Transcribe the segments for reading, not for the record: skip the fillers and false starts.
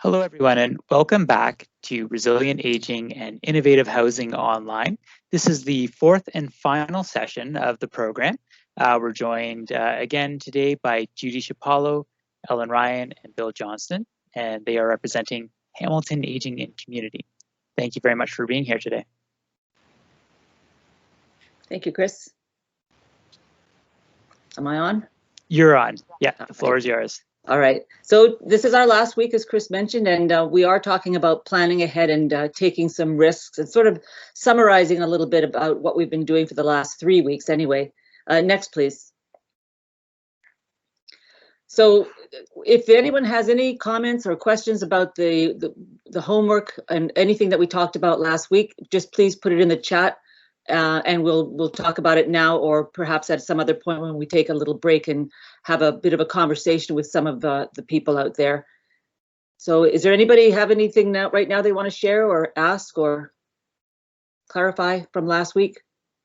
Hello, everyone, and welcome back to Resilient Aging and Innovative Housing Online. This is the fourth and final session of the program. We're joined again today by Judy Shapalo, Ellen Ryan, and Bill Johnston, and they are representing Hamilton Aging and Community. Thank you very much for being here today. Thank you, Chris. Am I on? You're on. Yeah, the floor is yours. All right. So this is our last week, as Chris mentioned, and we are talking about planning ahead and taking some risks and sort of summarizing a little bit about what we've been doing for the last 3 weeks anyway. Next, please. So if anyone has any comments or questions about the homework and anything that we talked about last week, just please put it in the chat. And we'll talk about it now, or perhaps at some other point when we take a little break and have a bit of a conversation with some of the people out there. So is there anybody have anything right now they want to share or ask or clarify from last week?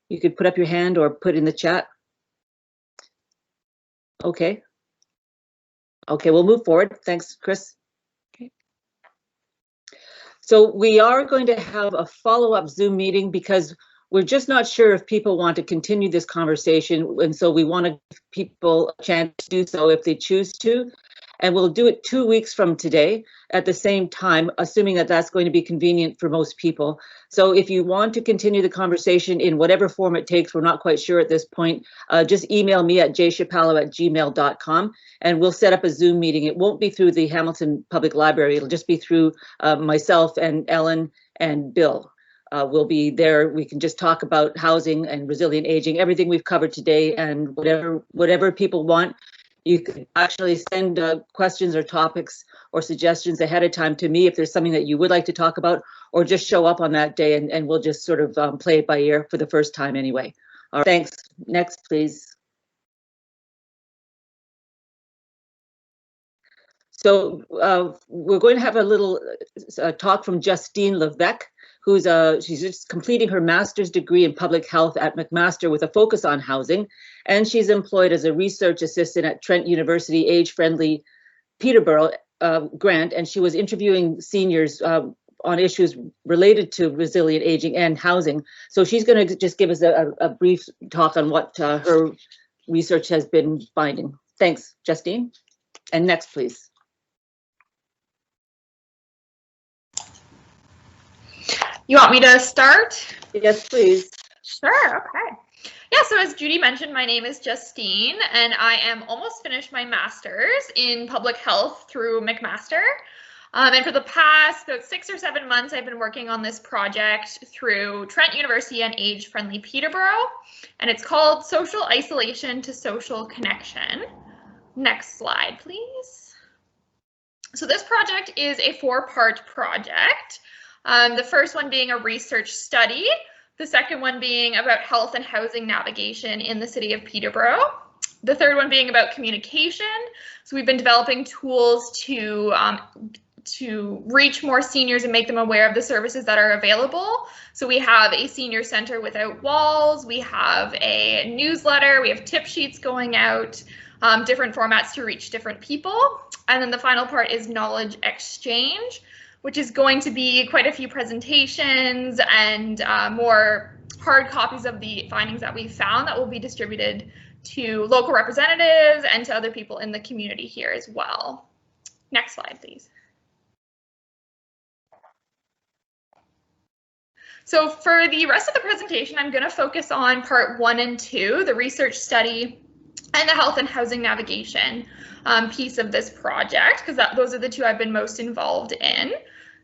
You could put up your hand or put in the chat. Okay. Okay, we'll move forward. Thanks, Chris. Okay. So we are going to have a follow-up Zoom meeting because we're just not sure if people want to continue this conversation, and so we want to give people a chance to do so if they choose to. And we'll do it 2 weeks from today at the same time, assuming that that's going to be convenient for most people. So if you want to continue the conversation in whatever form it takes, we're not quite sure at this point, just email me at jshapalo@gmail.com and we'll set up a Zoom meeting. It won't be through the Hamilton Public Library, it'll just be through myself and Ellen and Bill. We'll be there. We can just talk about housing and resilient aging, everything we've covered today, and whatever people want. You can actually send questions or topics or suggestions ahead of time to me if there's something that you would like to talk about, or just show up on that day and we'll just sort of play it by ear for the first time anyway. All right, thanks. Next, please. So we're going to have a little talk from Justine Levesque, she's just completing her master's degree in public health at McMaster with a focus on housing, and she's employed as a research assistant at Trent University Age-Friendly Peterborough grant, and she was interviewing seniors on issues related to resilient aging and housing. So she's going to just give us a brief talk on what her research has been finding. Thanks, Justine. And next, please. You want me to start? Yes, please. Sure, okay. Yeah, so as Judy mentioned, my name is Justine, and I am almost finished my master's in public health through McMaster. And for the past about 6 or 7 months, I've been working on this project through Trent University and Age-Friendly Peterborough, and it's called Social Isolation to Social Connection. Next slide, please. So this project is a 4-part project. The first one being a research study, the second one being about health and housing navigation in the city of Peterborough, the third one being about communication. So we've been developing tools to reach more seniors and make them aware of the services that are available. So we have a senior center without walls, we have a newsletter, we have tip sheets going out, different formats to reach different people. And then the final part is knowledge exchange, which is going to be quite a few presentations and more hard copies of the findings that we found that will be distributed to local representatives and to other people in the community here as well. Next slide, please. So for the rest of the presentation, I'm going to focus on part 1 and 2, the research study and the health and housing navigation piece of this project, because those are the two I've been most involved in.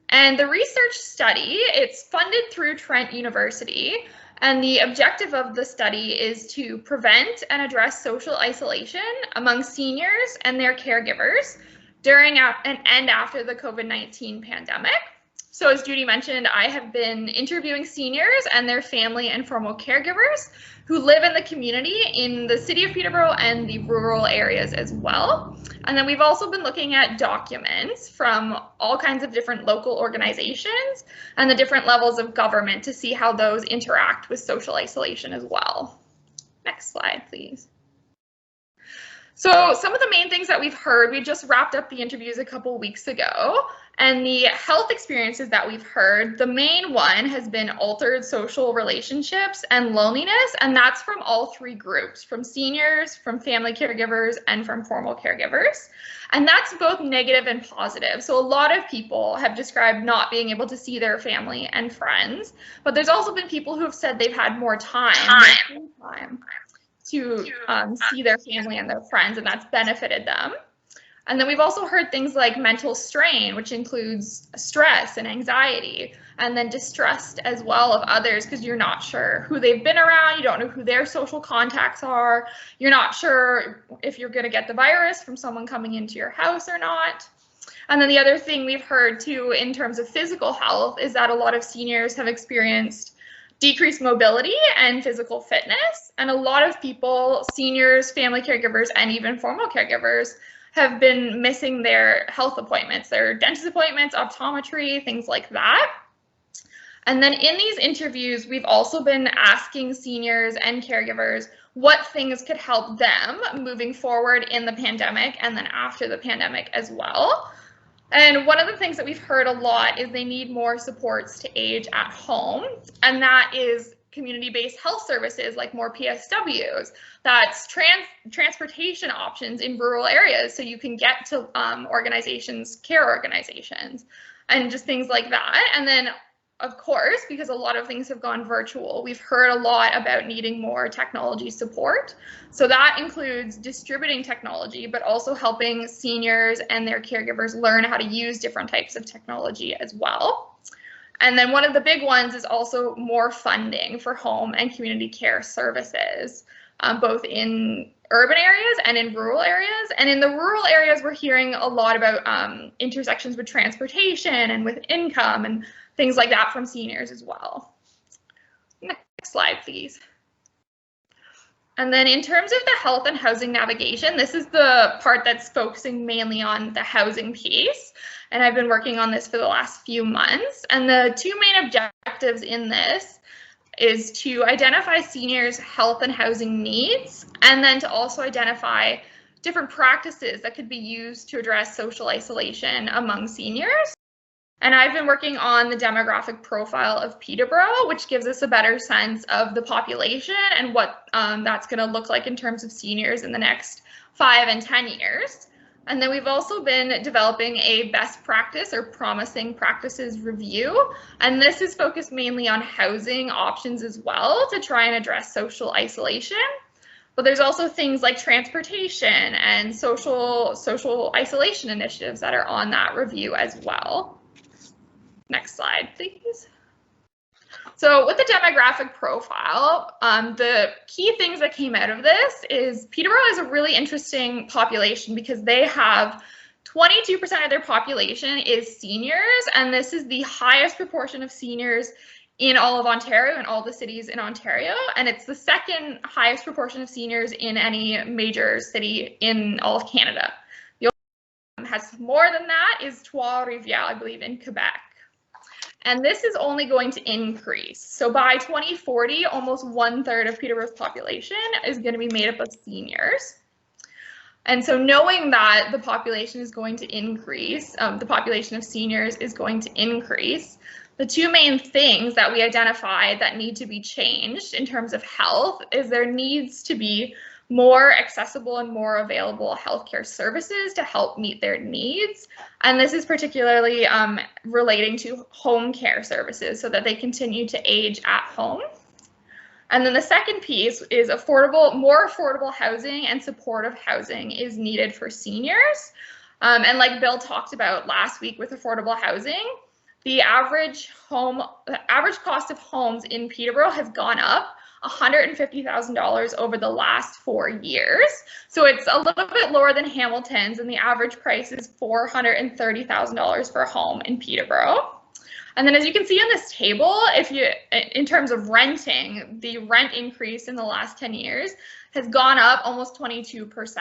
And the research study, it's funded through Trent University, and the objective of the study is to prevent and address social isolation among seniors and their caregivers during and after the COVID-19 pandemic. So as Judy mentioned, I have been interviewing seniors and their family and formal caregivers who live in the community in the city of Peterborough and the rural areas as well. And then we've also been looking at documents from all kinds of different local organizations and the different levels of government to see how those interact with social isolation as well. Next slide, please. So some of the main things that we've heard, we just wrapped up the interviews a couple weeks ago, and the health experiences that we've heard, the main one has been altered social relationships and loneliness, and that's from all three groups, from seniors, from family caregivers, and from formal caregivers. And that's both negative and positive. So a lot of people have described not being able to see their family and friends, but there's also been people who have said they've had more time to see their family and their friends, and that's benefited them. And then we've also heard things like mental strain, which includes stress and anxiety, and then distrust as well of others because you're not sure who they've been around, you don't know who their social contacts are, you're not sure if you're going to get the virus from someone coming into your house or not. And then the other thing we've heard too in terms of physical health is that a lot of seniors have experienced decreased mobility and physical fitness. And a lot of people, seniors, family caregivers, and even formal caregivers, have been missing their health appointments, their dentist appointments, optometry, things like that. And then in these interviews, we've also been asking seniors and caregivers what things could help them moving forward in the pandemic and then after the pandemic as well. And one of the things that we've heard a lot is they need more supports to age at home, and that is community-based health services like more PSWs, that's transportation options in rural areas so you can get to care organizations, and just things like that. And then, of course, because a lot of things have gone virtual, we've heard a lot about needing more technology support. So that includes distributing technology, but also helping seniors and their caregivers learn how to use different types of technology as well. And then one of the big ones is also more funding for home and community care services, both in urban areas and in rural areas. And in the rural areas, we're hearing a lot about intersections with transportation and with income and things like that from seniors as well. Next slide, please. And then in terms of the health and housing navigation, this is the part that's focusing mainly on the housing piece. And I've been working on this for the last few months. And the two main objectives in this is to identify seniors' health and housing needs, and then to also identify different practices that could be used to address social isolation among seniors. And I've been working on the demographic profile of Peterborough, which gives us a better sense of the population and what that's going to look like in terms of seniors in the next 5 and 10 years. And then we've also been developing a best practice or promising practices review. And this is focused mainly on housing options as well to try and address social isolation. But there's also things like transportation and social isolation initiatives that are on that review as well. Next slide, please. So with the demographic profile, the key things that came out of this is Peterborough is a really interesting population because they have 22% of their population is seniors, and this is the highest proportion of seniors in all of Ontario and all the cities in Ontario, and it's the second highest proportion of seniors in any major city in all of Canada. The only one that has more than that is Trois-Rivières, I believe, in Quebec. And this is only going to increase. So by 2040, almost 1/3 of Peterborough's population is going to be made up of seniors. And so knowing that the population is going to increase, the population of seniors is going to increase, the two main things that we identified that need to be changed in terms of health is there needs to be more accessible and more available healthcare services to help meet their needs. And this is particularly relating to home care services so that they continue to age at home. And then the second piece is more affordable housing and supportive housing is needed for seniors. And like Bill talked about last week with affordable housing, the average cost of homes in Peterborough has gone up $150,000 over the last 4 years. So it's a little bit lower than Hamilton's, and the average price is $430,000 for a home in Peterborough. And then as you can see on this table, in terms of renting, the rent increase in the last 10 years has gone up almost 22%,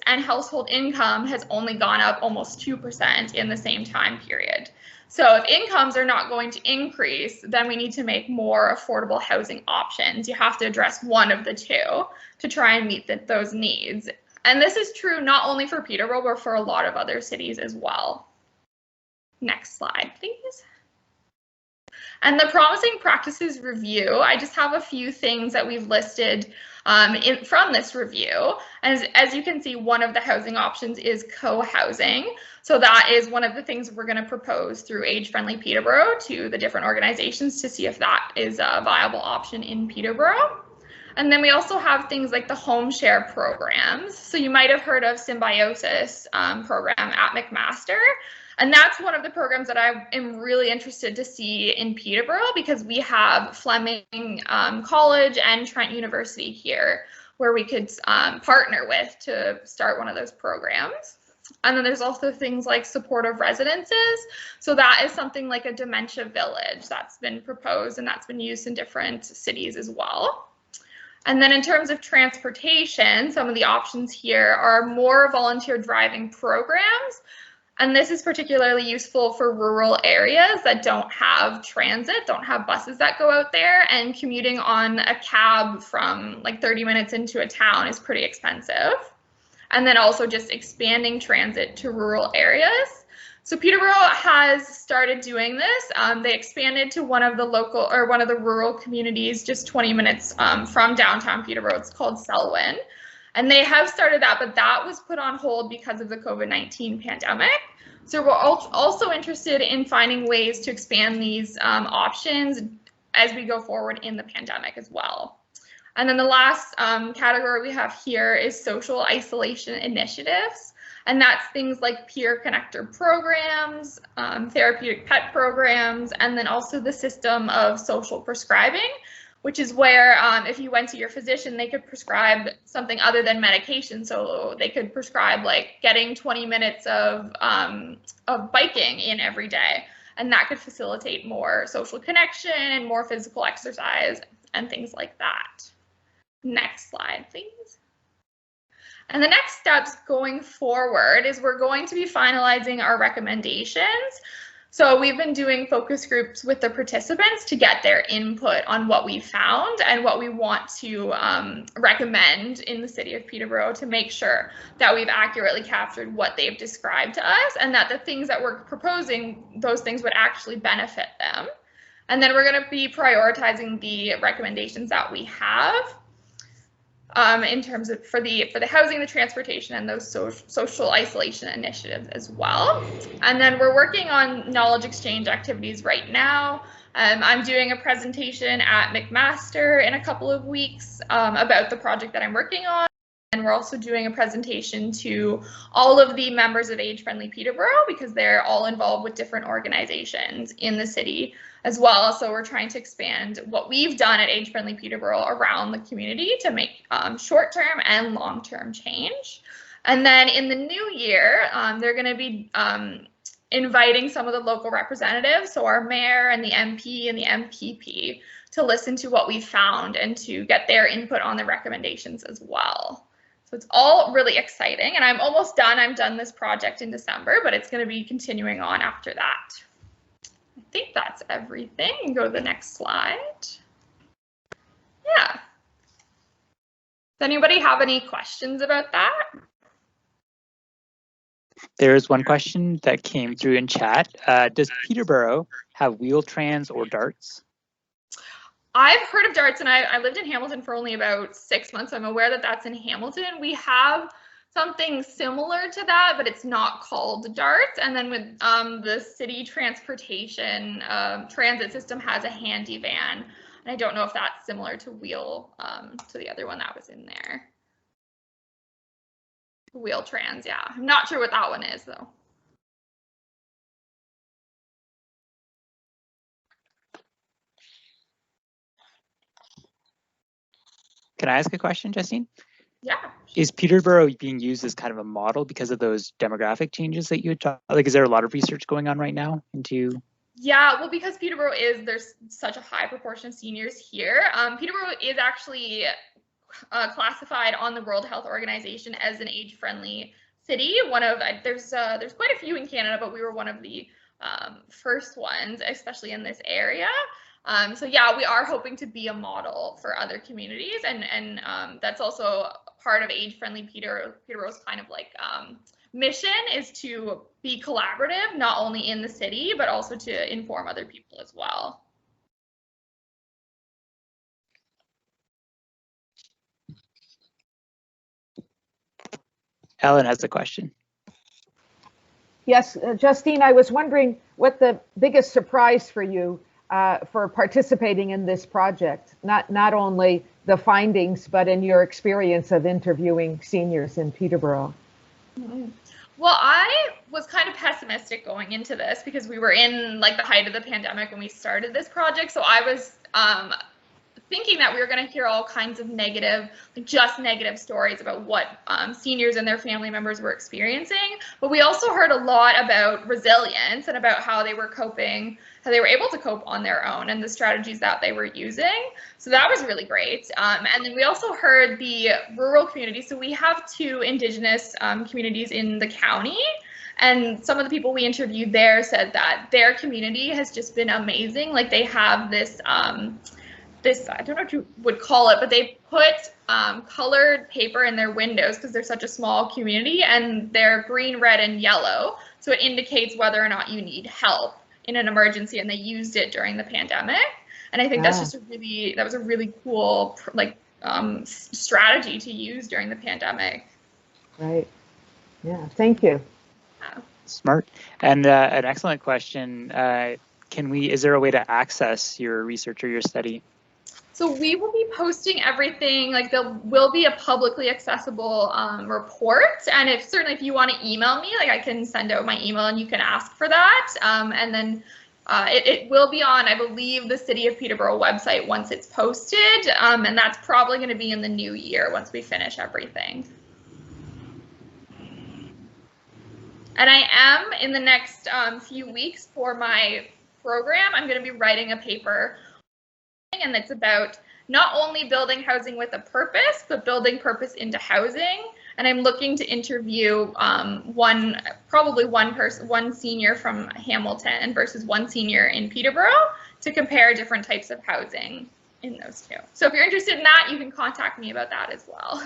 and household income has only gone up almost 2% in the same time period. So if incomes are not going to increase, then we need to make more affordable housing options. You have to address one of the two to try and meet those needs. And this is true not only for Peterborough, but for a lot of other cities as well. Next slide, please. And the Promising Practices Review, I just have a few things that we've listed from this review. As you can see, one of the housing options is co-housing. So that is one of the things we're going to propose through Age Friendly Peterborough to the different organizations to see if that is a viable option in Peterborough. And then we also have things like the home share programs. So you might have heard of Symbiosis program at McMaster. And that's one of the programs that I am really interested to see in Peterborough, because we have Fleming College and Trent University here where we could partner with to start one of those programs. And then there's also things like supportive residences. So that is something like a dementia village that's been proposed, and that's been used in different cities as well. And then in terms of transportation, some of the options here are more volunteer driving programs. And this is particularly useful for rural areas that don't have transit, don't have buses that go out there, and commuting on a cab from like 30 minutes into a town is pretty expensive. And then also just expanding transit to rural areas. So Peterborough has started doing this. They expanded to one of the rural communities just 20 minutes from downtown Peterborough. It's called Selwyn. And they have started that, but that was put on hold because of the COVID-19 pandemic. So we're also interested in finding ways to expand these options as we go forward in the pandemic as well. And then the last category we have here is social isolation initiatives. And that's things like peer connector programs, therapeutic pet programs, and then also the system of social prescribing, which is where if you went to your physician, they could prescribe something other than medication. So they could prescribe like getting 20 minutes of biking in every day. And that could facilitate more social connection and more physical exercise and things like that. Next slide, please. And the next steps going forward is we're going to be finalizing our recommendations. So we've been doing focus groups with the participants to get their input on what we found and what we want to recommend in the city of Peterborough to make sure that we've accurately captured what they've described to us and that the things that we're proposing, those things would actually benefit them. And then we're going to be prioritizing the recommendations that we have. In terms of for the housing, the transportation, and those social isolation initiatives as well. And then we're working on knowledge exchange activities right now. I'm doing a presentation at McMaster in a couple of weeks about the project that I'm working on. And we're also doing a presentation to all of the members of Age Friendly Peterborough, because they're all involved with different organizations in the city as well. So we're trying to expand what we've done at Age Friendly Peterborough around the community to make short-term and long-term change. And then in the new year, they're going to be inviting some of the local representatives, so our mayor and the MP and the MPP, to listen to what we found and to get their input on the recommendations as well. So it's all really exciting, and I'm almost done. I'm done this project in December, but it's going to be continuing on after that. I think that's everything. You can go to the next slide. Yeah. Does anybody have any questions about that? There is one question that came through in chat. Does Peterborough have Wheel-Trans or darts? I've heard of darts, and I lived in Hamilton for only about 6 months. I'm aware that that's in Hamilton. We have something similar to that, but it's not called darts. And then with the city transportation transit system has a handy van. And I don't know if that's similar to to the other one that was in there. Wheel-Trans, yeah. I'm not sure what that one is, though. Can I ask a question, Justine? Yeah. Is Peterborough being used as kind of a model because of those demographic changes that you had talked? Like, is there a lot of research going on right now into? Yeah, well, because Peterborough there's such a high proportion of seniors here. Peterborough is actually classified on the World Health Organization as an age-friendly city. There's quite a few in Canada, but we were one of the first ones, especially in this area. So yeah, we are hoping to be a model for other communities, and that's also part of Age-Friendly Peterborough's kind of like mission, is to be collaborative, not only in the city, but also to inform other people as well. Ellen has a question. Yes, Justine, I was wondering what the biggest surprise for you for participating in this project, not only the findings, but in your experience of interviewing seniors in Peterborough. Well, I was kind of pessimistic going into this because we were in like the height of the pandemic when we started this project. So I was thinking that we were going to hear all kinds of negative, like just negative stories about what seniors and their family members were experiencing. But we also heard a lot about resilience and about how they were coping, how they were able to cope on their own, and the strategies that they were using. So that was really great. And then we also heard the rural community. So we have 2 Indigenous communities in the county. And some of the people we interviewed there said that their community has just been amazing. Like they have this I don't know what you would call it, but they put colored paper in their windows because they're such a small community, and they're green, red, and yellow. So it indicates whether or not you need help in an emergency, and they used it during the pandemic. And I think that's just that was a really cool like strategy to use during the pandemic. Right. Yeah. Thank you. Yeah. Smart. And an excellent question. Is there a way to access your research or your study? So we will be posting everything, like there will be a publicly accessible report. And certainly if you want to email me, like I can send out my email and you can ask for that. And then it will be on, I believe, the City of Peterborough website once it's posted. And that's probably going to be in the new year once we finish everything. And I am, in the next few weeks for my program, I'm going to be writing a paper, and it's about not only building housing with a purpose, but building purpose into housing. And I'm looking to interview one senior from Hamilton versus one senior in Peterborough to compare different types of housing in those 2. So if you're interested in that, you can contact me about that as well.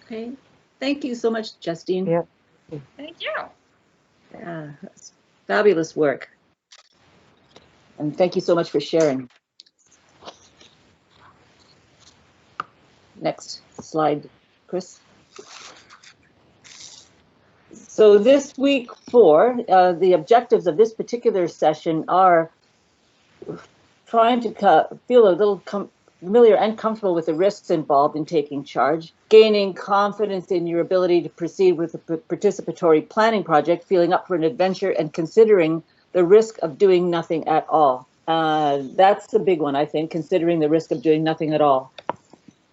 Okay, thank you so much, Justine. Yeah. Thank you. Yeah, that's fabulous work. And thank you so much for sharing. Next slide, Chris. So this week 4, the objectives of this particular session are trying to feel a little familiar and comfortable with the risks involved in taking charge, gaining confidence in your ability to proceed with a participatory planning project, feeling up for an adventure, and considering the risk of doing nothing at all. That's the big one, I think, considering the risk of doing nothing at all.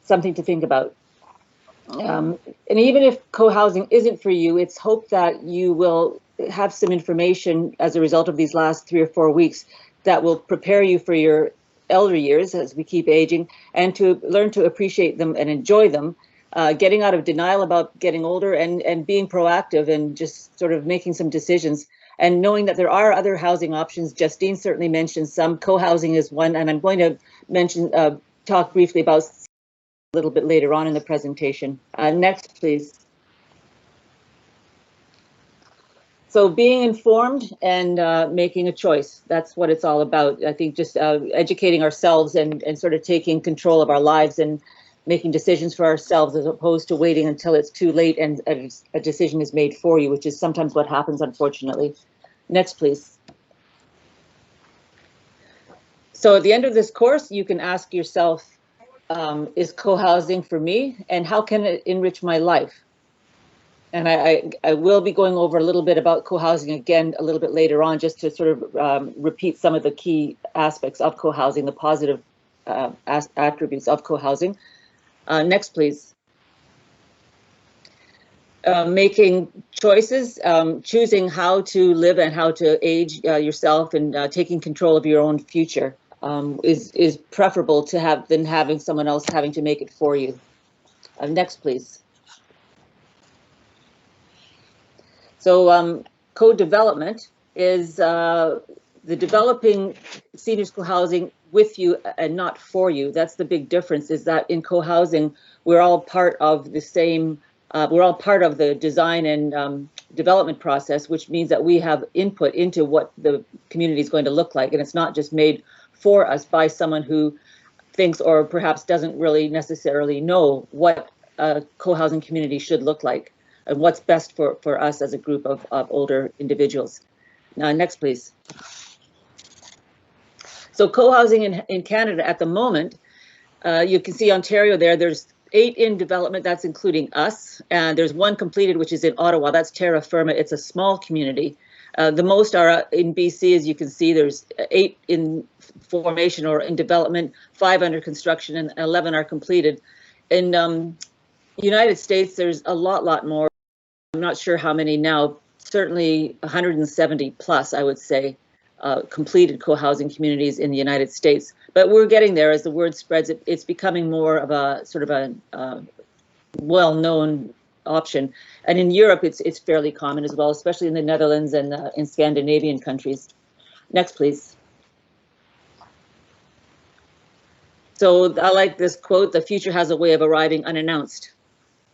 Something to think about. And even if co-housing isn't for you, it's hoped that you will have some information as a result of these last 3 or 4 weeks that will prepare you for your elder years as we keep aging, and to learn to appreciate them and enjoy them, getting out of denial about getting older, and being proactive and just sort of making some decisions, and knowing that there are other housing options. Justine certainly mentioned some. Co-housing is one, and I'm going to mention, talk briefly about a little bit later on in the presentation. Next, please. So being informed and making a choice, that's what it's all about. I think just educating ourselves and sort of taking control of our lives and making decisions for ourselves, as opposed to waiting until it's too late and a decision is made for you, which is sometimes what happens, unfortunately. Next, please. So at the end of this course, you can ask yourself, is co-housing for me, and how can it enrich my life? And I will be going over a little bit about co-housing again a little bit later on, just to sort of repeat some of the key aspects of co-housing, the positive attributes of co-housing. Next, please. Making choices, choosing how to live and how to age yourself, and taking control of your own future is preferable to have than having someone else having to make it for you. Next, please. So Co-development is the developing seniors co-housing with you and not for you. That's the big difference, is that in co-housing, we're all part of the same, we're all part of the design and development process, which means that we have input into what the community is going to look like. And it's not just made for us by someone who thinks or perhaps doesn't really necessarily know what a co-housing community should look like and what's best for us as a group of older individuals. Next, please. So co-housing in Canada at the moment, you can see Ontario there, there's 8 in development, that's including us, and there's 1 completed, which is in Ottawa, that's Terra Firma, it's a small community. The most are in BC, as you can see, there's 8 in formation or in development, 5 under construction, and 11 are completed. In United States, there's a lot more. I'm not sure how many now, certainly 170 plus, I would say, completed co-housing communities in the United States. But we're getting there as the word spreads. It's becoming more of a sort of a well-known option. And in Europe, it's fairly common as well, especially in the Netherlands and in Scandinavian countries. Next, please. So I like this quote, "The future has a way of arriving unannounced."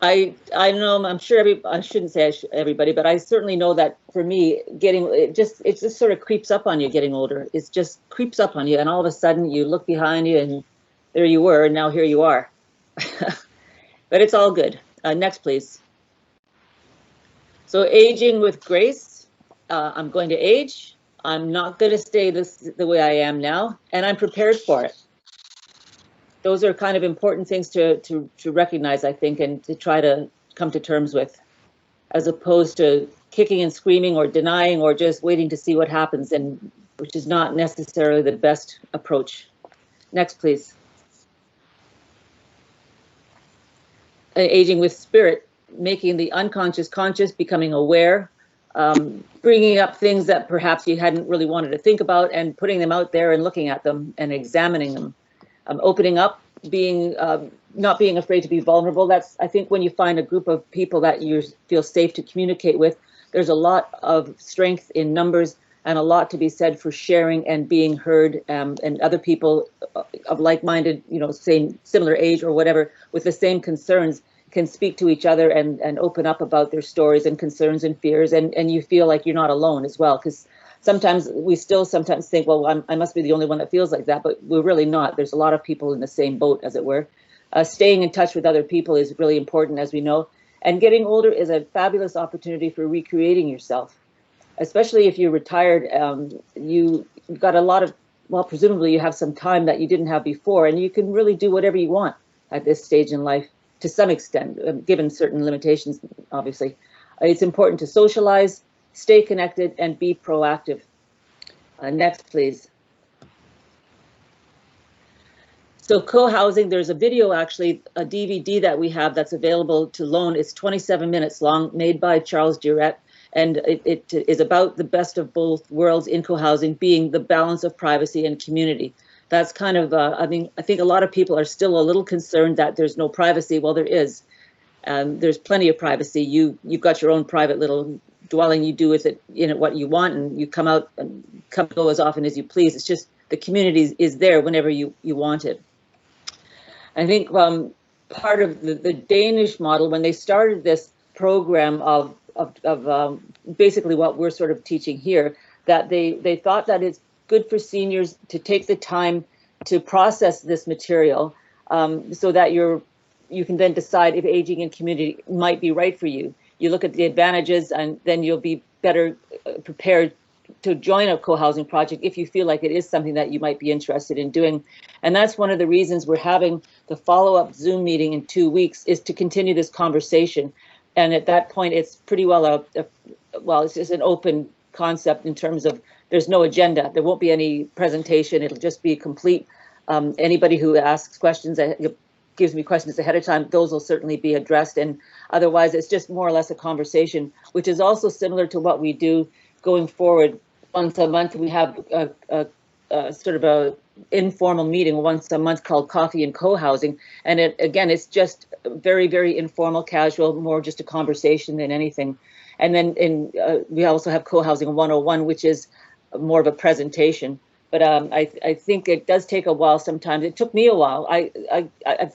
I know, I'm sure I shouldn't say everybody, but I certainly know that for me, it just sort of creeps up on you getting older. It just creeps up on you, and all of a sudden you look behind you and there you were, and now here you are. But it's all good. Next, please. So aging with grace. I'm going to age. I'm not going to stay the way I am now, and I'm prepared for it. Those are kind of important things to recognize, I think, and to try to come to terms with, as opposed to kicking and screaming or denying or just waiting to see what happens, and which is not necessarily the best approach. Next, please. Aging with spirit, making the unconscious conscious, becoming aware, bringing up things that perhaps you hadn't really wanted to think about and putting them out there and looking at them and examining them. Opening up, not being afraid to be vulnerable. That's, I think, when you find a group of people that you feel safe to communicate with, there's a lot of strength in numbers and a lot to be said for sharing and being heard, and other people of like-minded, same similar age or whatever, with the same concerns can speak to each other and open up about their stories and concerns and fears, and you feel like you're not alone as well, because sometimes we still sometimes think, well, I must be the only one that feels like that, but we're really not. There's a lot of people in the same boat, as it were. Staying in touch with other people is really important, as we know. And getting older is a fabulous opportunity for recreating yourself, especially if you're retired. You've got a lot of, well, presumably you have some time that you didn't have before, and you can really do whatever you want at this stage in life, to some extent, given certain limitations, obviously. It's important to socialize, stay connected, and be proactive. Next, please. So co-housing, there's a video, actually, a DVD that we have that's available to loan. It's 27 minutes long, made by Charles Durrett, and it is about the best of both worlds in co-housing, being the balance of privacy and community. That's kind of, I think a lot of people are still a little concerned that there's no privacy. Well, there is. There's plenty of privacy. You've got your own private little dwelling. You do with it in it what you want, and you come out and come and go as often as you please. It's just the community is there whenever you want it. I think part of the Danish model, when they started this program of basically what we're sort of teaching here, that they thought that it's good for seniors to take the time to process this material, so that you can then decide if aging in community might be right for you. You look at the advantages, and then you'll be better prepared to join a co-housing project if you feel like it is something that you might be interested in doing. And that's one of the reasons we're having the follow-up Zoom meeting in 2 weeks, is to continue this conversation. And at that point, it's pretty well it's just an open concept in terms of there's no agenda. There won't be any presentation. It'll just be complete. Anybody who asks questions, gives me questions ahead of time, those will certainly be addressed. And otherwise, it's just more or less a conversation, which is also similar to what we do going forward. Once a month, we have a sort of a informal meeting once a month called Coffee and Co-housing. And it's just very, very informal, casual, more just a conversation than anything. And then we also have Co-housing 101, which is more of a presentation. But I think it does take a while sometimes. It took me a while.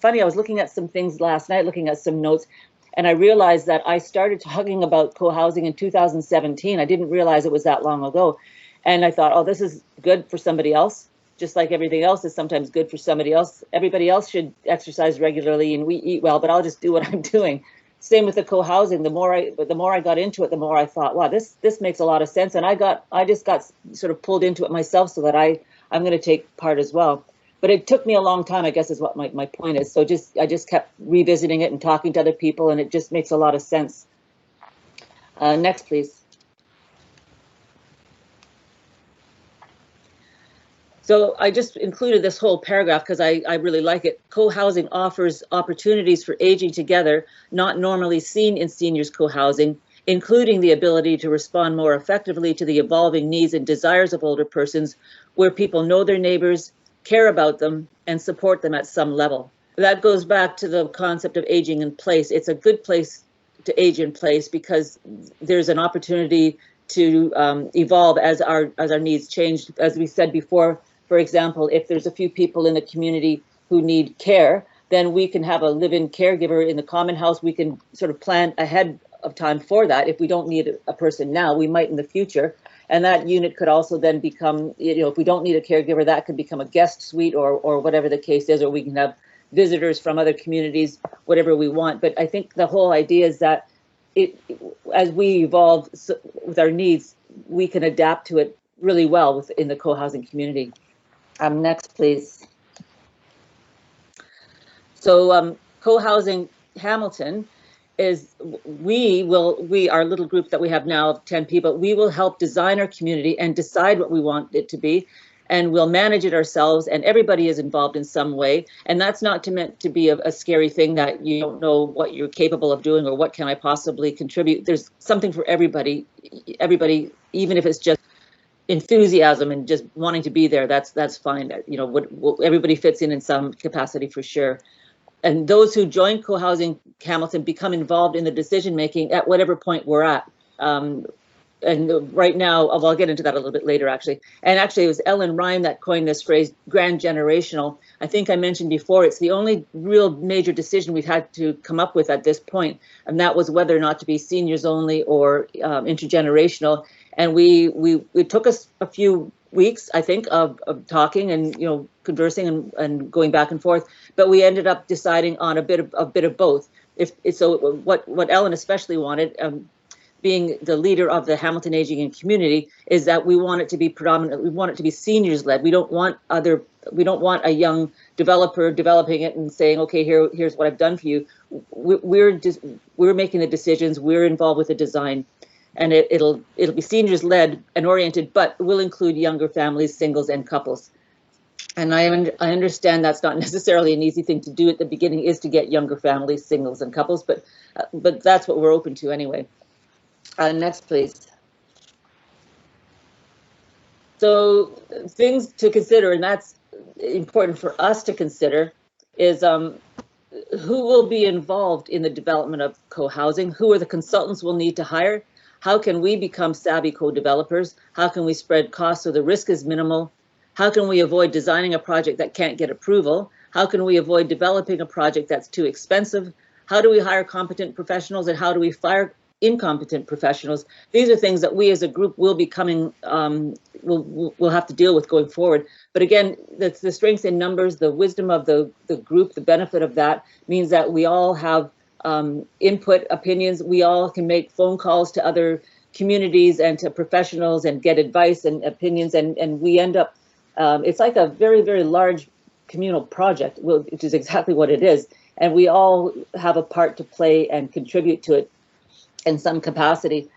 Funny, I was looking at some things last night, looking at some notes, and I realized that I started talking about co-housing in 2017. I didn't realize it was that long ago. And I thought, oh, this is good for somebody else, just like everything else is sometimes good for somebody else. Everybody else should exercise regularly and we eat well, but I'll just do what I'm doing. Same with the co-housing. The more I got into it, the more I thought, wow, this makes a lot of sense. And I just got sort of pulled into it myself, so that I'm going to take part as well. But it took me a long time, I guess, is what my point is. So I just kept revisiting it and talking to other people, and it just makes a lot of sense. Next, please. So I just included this whole paragraph because I really like it. Co-housing offers opportunities for aging together, not normally seen in seniors co-housing, including the ability to respond more effectively to the evolving needs and desires of older persons, where people know their neighbors, care about them, and support them at some level. That goes back to the concept of aging in place. It's a good place to age in place because there's an opportunity to evolve as our needs change. As we said before, for example, if there's a few people in the community who need care, then we can have a live-in caregiver in the common house. We can sort of plan ahead of time for that. If we don't need a person now, we might in the future. And that unit could also then become, if we don't need a caregiver, that could become a guest suite or whatever the case is, or we can have visitors from other communities, whatever we want. But I think the whole idea is that as we evolve with our needs, we can adapt to it really well within the co-housing community. Next, please. So co-housing Hamilton is our little group that we have now of 10 people, we will help design our community and decide what we want it to be, and we'll manage it ourselves, and everybody is involved in some way. And that's not meant to be a scary thing that you don't know what you're capable of doing or what can I possibly contribute. There's something for everybody, even if it's just enthusiasm and just wanting to be there, that's fine. Everybody fits in some capacity for sure. And those who join Co-housing Hamilton become involved in the decision making at whatever point we're at. And right now, I'll get into that a little bit later, actually. And actually, it was Ellen Ryan that coined this phrase, grand generational. I think I mentioned before, it's the only real major decision we've had to come up with at this point, and that was whether or not to be seniors only or intergenerational. And it took us a few weeks, I think, of talking and conversing and going back and forth, but we ended up deciding on a bit of both. What Ellen especially wanted, being the leader of the Hamilton Aging and Community, is that we want it to be we want it to be seniors led. We don't want a young developer developing it and saying, okay, here's what I've done for you. We're making the decisions, we're involved with the design. And it'll be seniors led and oriented, but will include younger families, singles, and couples. And I understand that's not necessarily an easy thing to do at the beginning, is to get younger families, singles, and couples, but that's what we're open to anyway. Next, please. So things to consider, and that's important for us to consider, is who will be involved in the development of co-housing? Who are the consultants we'll need to hire? How can we become savvy co-developers? How can we spread costs so the risk is minimal? How can we avoid designing a project that can't get approval? How can we avoid developing a project that's too expensive? How do we hire competent professionals, and how do we fire incompetent professionals? These are things that we as a group will be we'll have to deal with going forward. But again, the strength in numbers, the wisdom of the group, the benefit of that means that we all have input, opinions. We all can make phone calls to other communities and to professionals and get advice and opinions, and we end up, it's like a very, very large communal project, which is exactly what it is. And we all have a part to play and contribute to it in some capacity.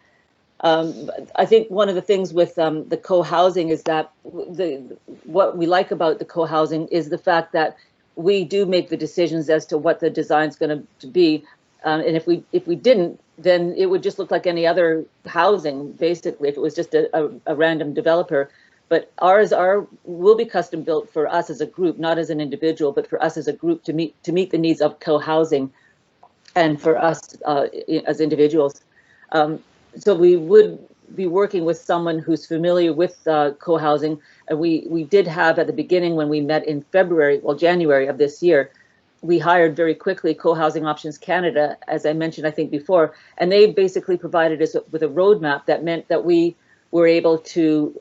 I think one of the things with the co-housing is that what we like about the co-housing is the fact that we do make the decisions as to what the design's going to be. And if we didn't, then it would just look like any other housing, basically, if it was just a random developer. but ours will be custom built for us as a group, not as an individual, but for us as a group to meet the needs of co-housing, and for us as individuals. So we would be working with someone who's familiar with co-housing, and we did have at the beginning, when we met in January of this year, we hired very quickly Co-Housing Options Canada, as I mentioned, I think before, and they basically provided us with a roadmap that meant that we were able to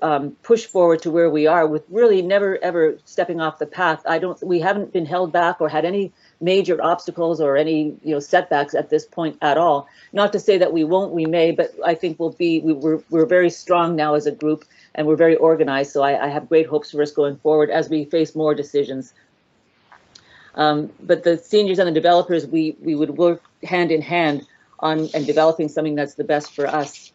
push forward to where we are with really never ever stepping off the path. We haven't been held back or had any major obstacles or any setbacks at this point at all. Not to say that we won't, we may, but I think we're very strong now as a group, and we're very organized. So I have great hopes for us going forward as we face more decisions. But the seniors and the developers, we would work hand in hand on and developing something that's the best for us.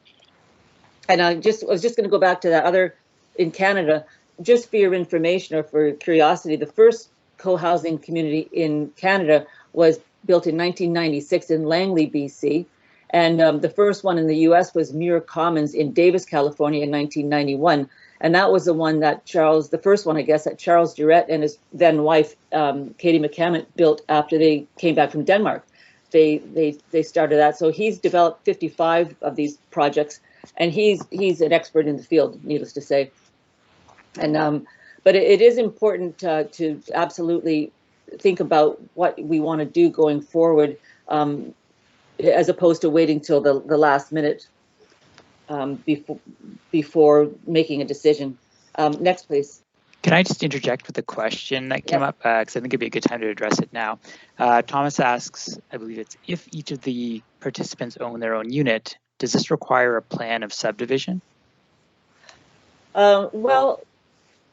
And I was just going to go back to that other in Canada, just for your information or for curiosity. The first co-housing community in Canada was built in 1996 in Langley, BC. And the first one in the US was Muir Commons in Davis, California in 1991. And that was the one that the first one, I guess, that Charles Durrett and his then wife, Katie McCammon, built after they came back from Denmark. They started that. So he's developed 55 of these projects, and he's an expert in the field, needless to say. And but it is important to absolutely think about what we want to do going forward, as opposed to waiting till the last minute before making a decision. Next, please. Can I just interject with a question that came up? Because I think it'd be a good time to address it now. Thomas asks, I believe it's, if each of the participants own their own unit, does this require a plan of subdivision? Well,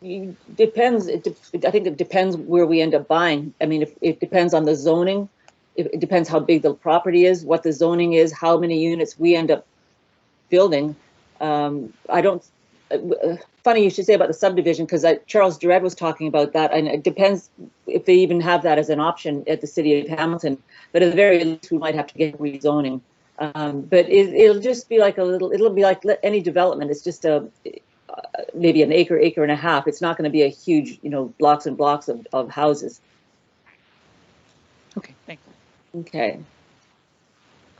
it depends. I think it depends where we end up buying. I mean, it depends on the zoning. It depends how big the property is, what the zoning is, how many units we end up building. Funny you should say about the subdivision, because Charles Durrett was talking about that, and it depends if they even have that as an option at the city of Hamilton. But at the very least, we might have to get rezoning. But it'll just be like it'll be like any development. It's just maybe an acre and a half. It's not going to be a huge, blocks and blocks of houses. Okay, thanks. Okay.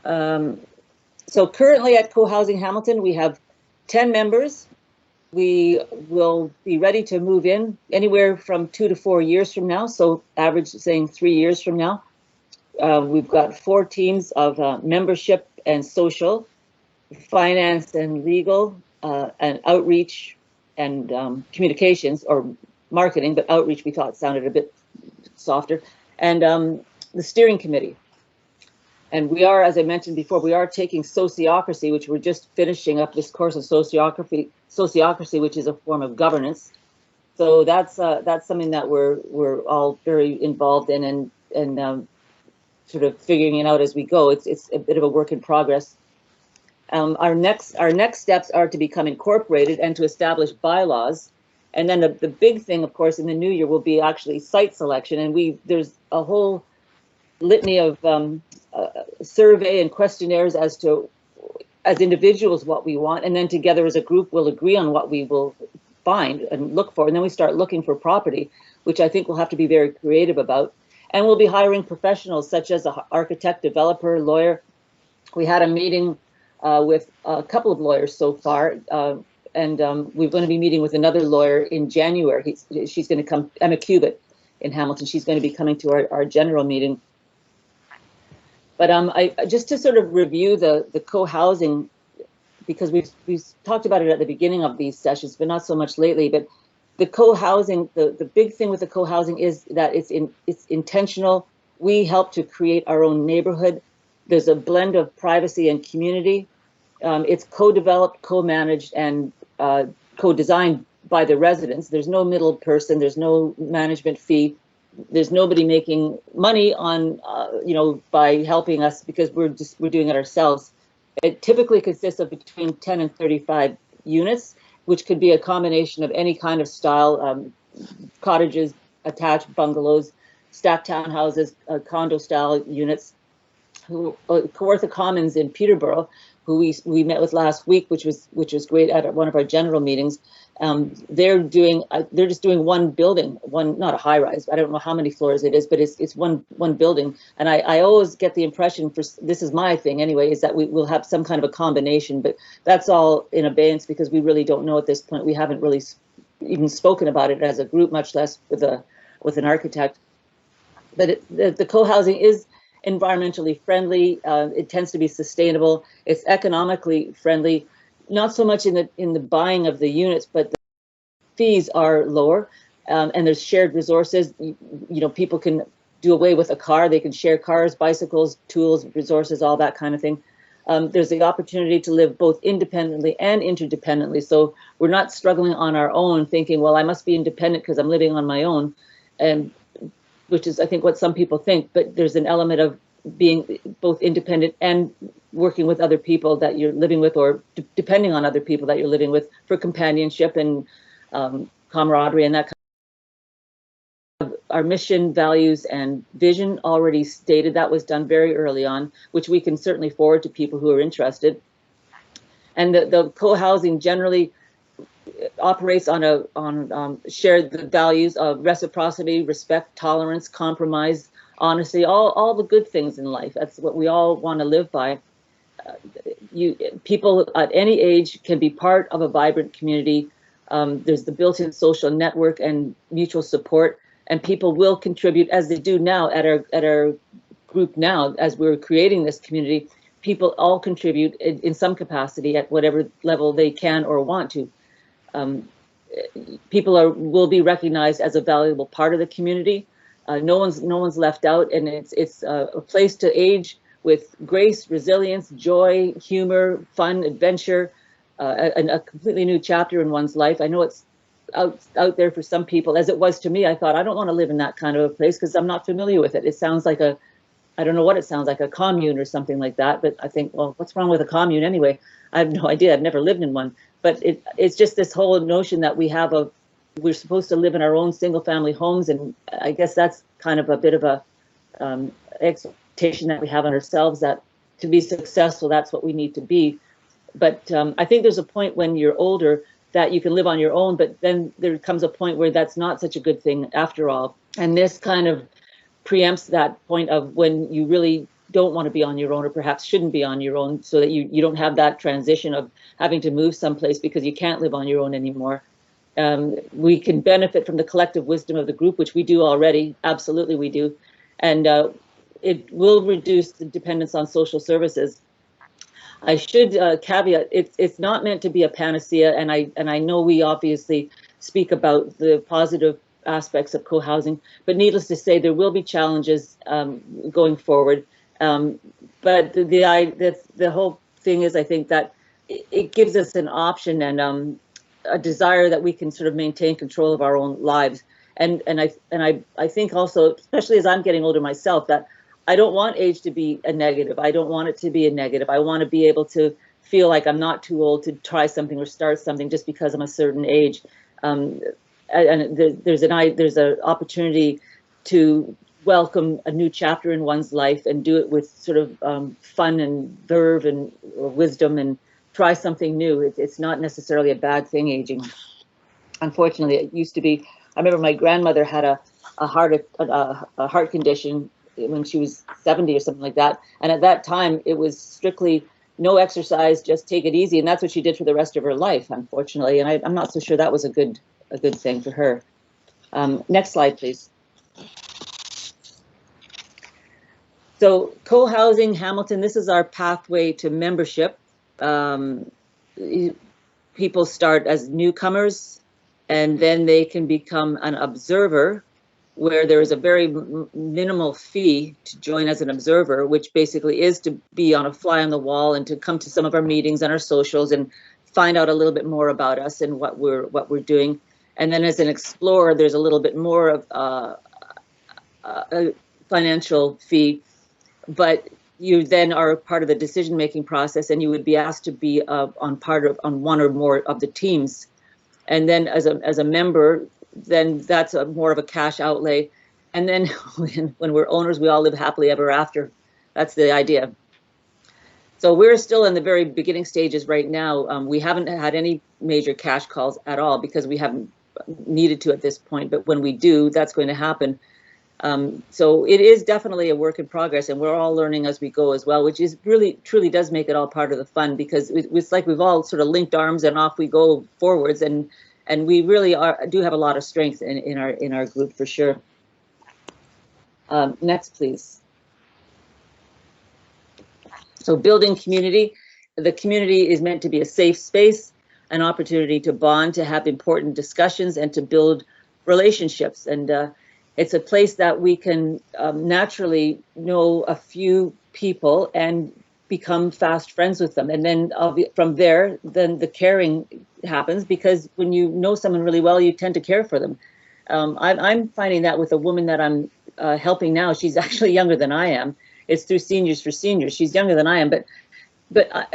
So currently at Co-Housing Hamilton, we have 10 members. We will be ready to move in anywhere from 2 to 4 years from now. So average saying 3 years from now. We've got 4 teams of membership and social, finance and legal, and outreach and communications, or marketing, but outreach we thought sounded a bit softer, and the steering committee. And we are, as I mentioned before, we are taking sociocracy, which we're just finishing up this course of sociocracy, which is a form of governance. So that's something that we're all very involved in and sort of figuring it out as we go. It's a bit of a work in progress. Our next steps are to become incorporated and to establish bylaws. And then the big thing, of course, in the new year will be actually site selection. And there's a whole litany of survey and questionnaires as individuals what we want, and then together as a group we'll agree on what we will find and look for, and then we start looking for property, which I think we'll have to be very creative about. And we'll be hiring professionals such as an architect, developer, lawyer. We had a meeting with a couple of lawyers so far, and we're going to be meeting with another lawyer in January. She's going to come, Emma Cubitt in Hamilton. She's going to be coming to our general meeting. But I just to sort of review the co-housing, because we've talked about it at the beginning of these sessions, but not so much lately. But the co-housing, the big thing with the co-housing is that it's intentional. We help to create our own neighborhood. There's a blend of privacy and community. It's co-developed, co-managed, and co-designed by the residents. There's no middle person. There's no management fee. There's nobody making money on, by helping us, because we're doing it ourselves. It typically consists of between 10 and 35 units, which could be a combination of any kind of style, cottages, attached bungalows, stacked townhouses, condo style units, Kawartha Commons in Peterborough, who we met with last week, which was great at one of our general meetings. They're just doing one building, not a high rise. I don't know how many floors it is, but it's one building. And I always get the impression, this is my thing anyway, is that we will have some kind of a combination, but that's all in abeyance because we really don't know at this point. We haven't really even spoken about it as a group, much less with an architect. But the co-housing is environmentally friendly. It tends to be sustainable. It's economically friendly, not so much in the buying of the units, but the fees are lower, and there's shared resources. People can do away with a car. They can share cars, bicycles, tools, resources, all that kind of thing. There's the opportunity to live both independently and interdependently. So we're not struggling on our own, thinking, well, I must be independent because I'm living on my own, and which is, I think, what some people think. But there's an element of being both independent and working with other people that you're living with, or depending on other people that you're living with for companionship and camaraderie and that kind of. Our mission, values, and vision already stated. That was done very early on, which we can certainly forward to people who are interested. And the co-housing generally operates on shared the values of reciprocity, respect, tolerance, compromise, honesty, all the good things in life. That's what we all want to live by. People at any age can be part of a vibrant community. There's the built-in social network and mutual support, and people will contribute, as they do now at our group now, as we're creating this community. People all contribute in some capacity at whatever level they can or want to. People will be recognized as a valuable part of the community. No one's left out, and it's a place to age with grace, resilience, joy, humor, fun, adventure, and a completely new chapter in one's life. I know it's out there for some people, as it was to me. I thought, I don't want to live in that kind of a place because I'm not familiar with it. It sounds like I don't know what it sounds like, a commune or something like that. But I think, well, what's wrong with a commune anyway? I have no idea. I've never lived in one. But it's just this whole notion that we're supposed to live in our own single family homes. And I guess that's kind of a bit of a expectation that we have on ourselves, that to be successful, that's what we need to be. But I think there's a point when you're older that you can live on your own, but then there comes a point where that's not such a good thing after all. And this kind of preempts that point of when you really don't want to be on your own, or perhaps shouldn't be on your own, so that you don't have that transition of having to move someplace because you can't live on your own anymore. We can benefit from the collective wisdom of the group, which we do already. Absolutely, we do. And it will reduce the dependence on social services. I should caveat, it's not meant to be a panacea, and I know we obviously speak about the positive aspects of co-housing, but needless to say, there will be challenges going forward. But the whole thing is, I think that it gives us an option and a desire that we can sort of maintain control of our own lives. And I think also, especially as I'm getting older myself, that I don't want age to be a negative. I don't want it to be a negative. I want to be able to feel like I'm not too old to try something or start something just because I'm a certain age. And there's an opportunity to welcome a new chapter in one's life and do it with sort of fun and verve and wisdom, and try something new. It's not necessarily a bad thing, aging. Unfortunately, it used to be. I remember my grandmother had a heart condition when she was 70 or something like that, and at that time it was strictly no exercise, just take it easy, and that's what she did for the rest of her life, unfortunately. And I'm not so sure that was a good thing for her. Next slide, please. So co-housing Hamilton, this is our pathway to membership. People start as newcomers, and then they can become an observer, where there is a very minimal fee to join as an observer, which basically is to be on a fly on the wall and to come to some of our meetings and our socials and find out a little bit more about us and what we're doing. And then as an explorer, there's a little bit more of a financial fee, but you then are part of the decision-making process, and you would be asked to be on one or more of the teams. And then as a member, then that's more of a cash outlay. And then when we're owners, we all live happily ever after. That's the idea. So we're still in the very beginning stages right now. We haven't had any major cash calls at all because we haven't needed to at this point. But when we do, that's going to happen. So it is definitely a work in progress, and we're all learning as we go as well, which is really truly does make it all part of the fun, because it's like we've all sort of linked arms and off we go forwards, and we really do have a lot of strength in our group for sure. Next, please. So building community. The community is meant to be a safe space, an opportunity to bond, to have important discussions, and to build relationships. And it's a place that we can naturally know a few people and become fast friends with them. And then from there, then the caring happens, because when you know someone really well, you tend to care for them. I'm finding that with a woman that I'm helping now. She's actually younger than I am. It's through Seniors for Seniors. She's younger than I am, but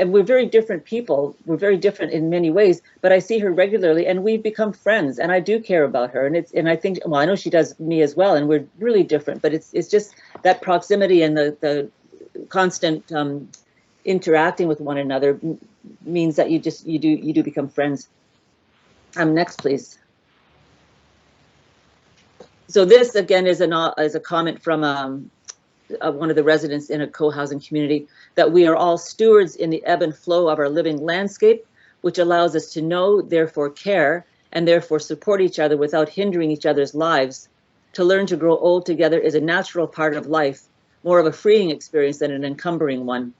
we're very different people. We're very different in many ways, but I see her regularly and we've become friends, and I do care about her. And I think, well, I know she does me as well, and we're really different, but it's just that proximity and the constant interacting with one another means that you do become friends. Next, please. So this again is a comment from one of the residents in a co-housing community, that we are all stewards in the ebb and flow of our living landscape, which allows us to know, therefore care, and therefore support each other without hindering each other's lives. To learn to grow old together is a natural part of life, more of a freeing experience than an encumbering one.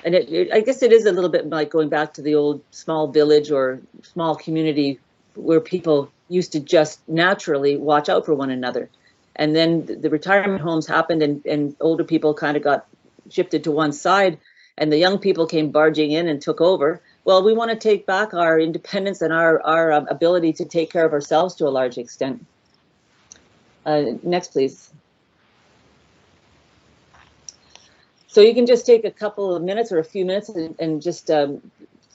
And I guess it is a little bit like going back to the old small village or small community where people used to just naturally watch out for one another. And then the retirement homes happened, and older people kind of got shifted to one side, and the young people came barging in and took over. Well, we want to take back our independence and our ability to take care of ourselves to a large extent. Next, please. So you can just take a couple of minutes or a few minutes and just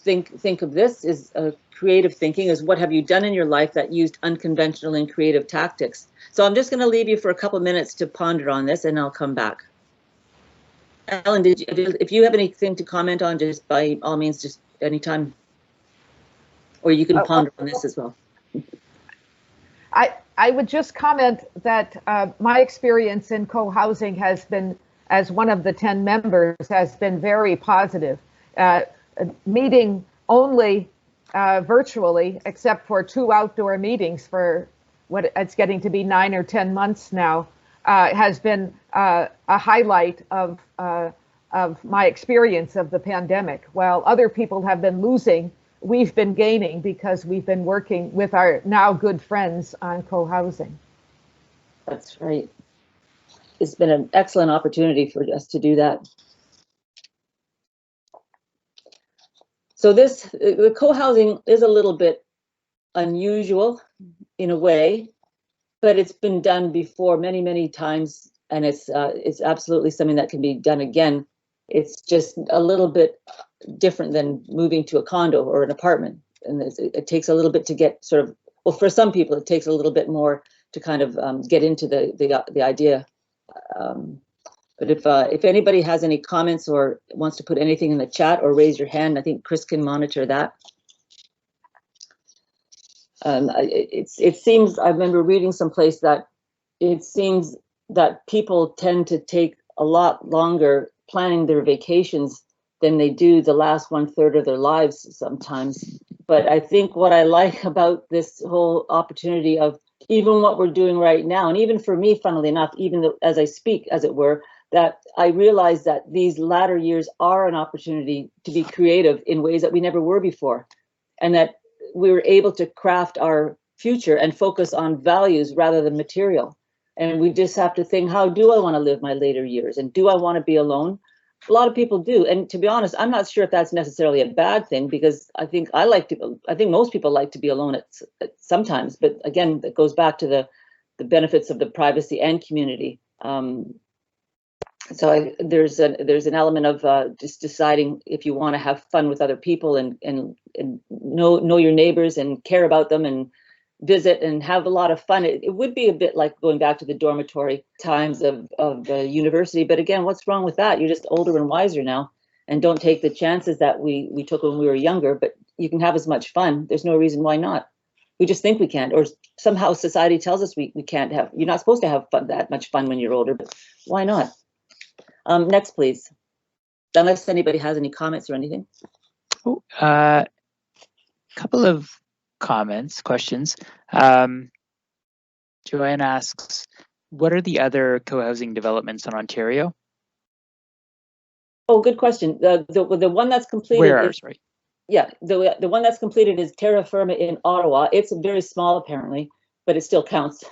think of this as creative thinking, is what have you done in your life that used unconventional and creative tactics? So I'm just going to leave you for a couple of minutes to ponder on this, and I'll come back. Ellen, if you have anything to comment on, just by all means, just anytime, or you can ponder on this as well. I would just comment that my experience in co-housing has been, as one of the 10 members, has been very positive. Meeting only virtually, except for 2 outdoor meetings for what it's getting to be 9 or 10 months now, has been a highlight of my experience of the pandemic. While other people have been losing, we've been gaining because we've been working with our now good friends on co-housing. That's right. It's been an excellent opportunity for us to do that. So the co-housing is a little bit unusual in a way, but it's been done before many, many times, and it's absolutely something that can be done again. It's just a little bit different than moving to a condo or an apartment, and it takes a little bit to get sort of, well, for some people it takes a little bit more to kind of get into the idea. But if anybody has any comments or wants to put anything in the chat or raise your hand, I think Chris can monitor that. It seems, I remember reading someplace that it seems that people tend to take a lot longer planning their vacations than they do the last 1/3 of their lives sometimes. But I think what I like about this whole opportunity of even what we're doing right now, and even for me, funnily enough, even though, as I speak, as it were, that I realize that these latter years are an opportunity to be creative in ways that we never were before, and that we were able to craft our future and focus on values rather than material. And we just have to think, how do I want to live my later years? And do I want to be alone? A lot of people do. And to be honest, I'm not sure if that's necessarily a bad thing, because I think most people like to be alone at sometimes. But again, that goes back to the benefits of the privacy and community. So there's an element of just deciding if you want to have fun with other people and know your neighbors and care about them, and visit and have a lot of fun. It would be a bit like going back to the dormitory times of the university. But again, what's wrong with that? You're just older and wiser now, and don't take the chances that we took when we were younger. But you can have as much fun. There's no reason why not. We just think we can't, or somehow society tells us we can't have. You're not supposed to have fun, that much fun when you're older, but why not? Next, please. Unless anybody has any comments or anything. Couple of questions. Joanne asks, what are the other co-housing developments in Ontario? Oh, good question. The one that's completed. Where are, sorry. Yeah, the one that's completed is Terra Firma in Ottawa. It's very small apparently, but it still counts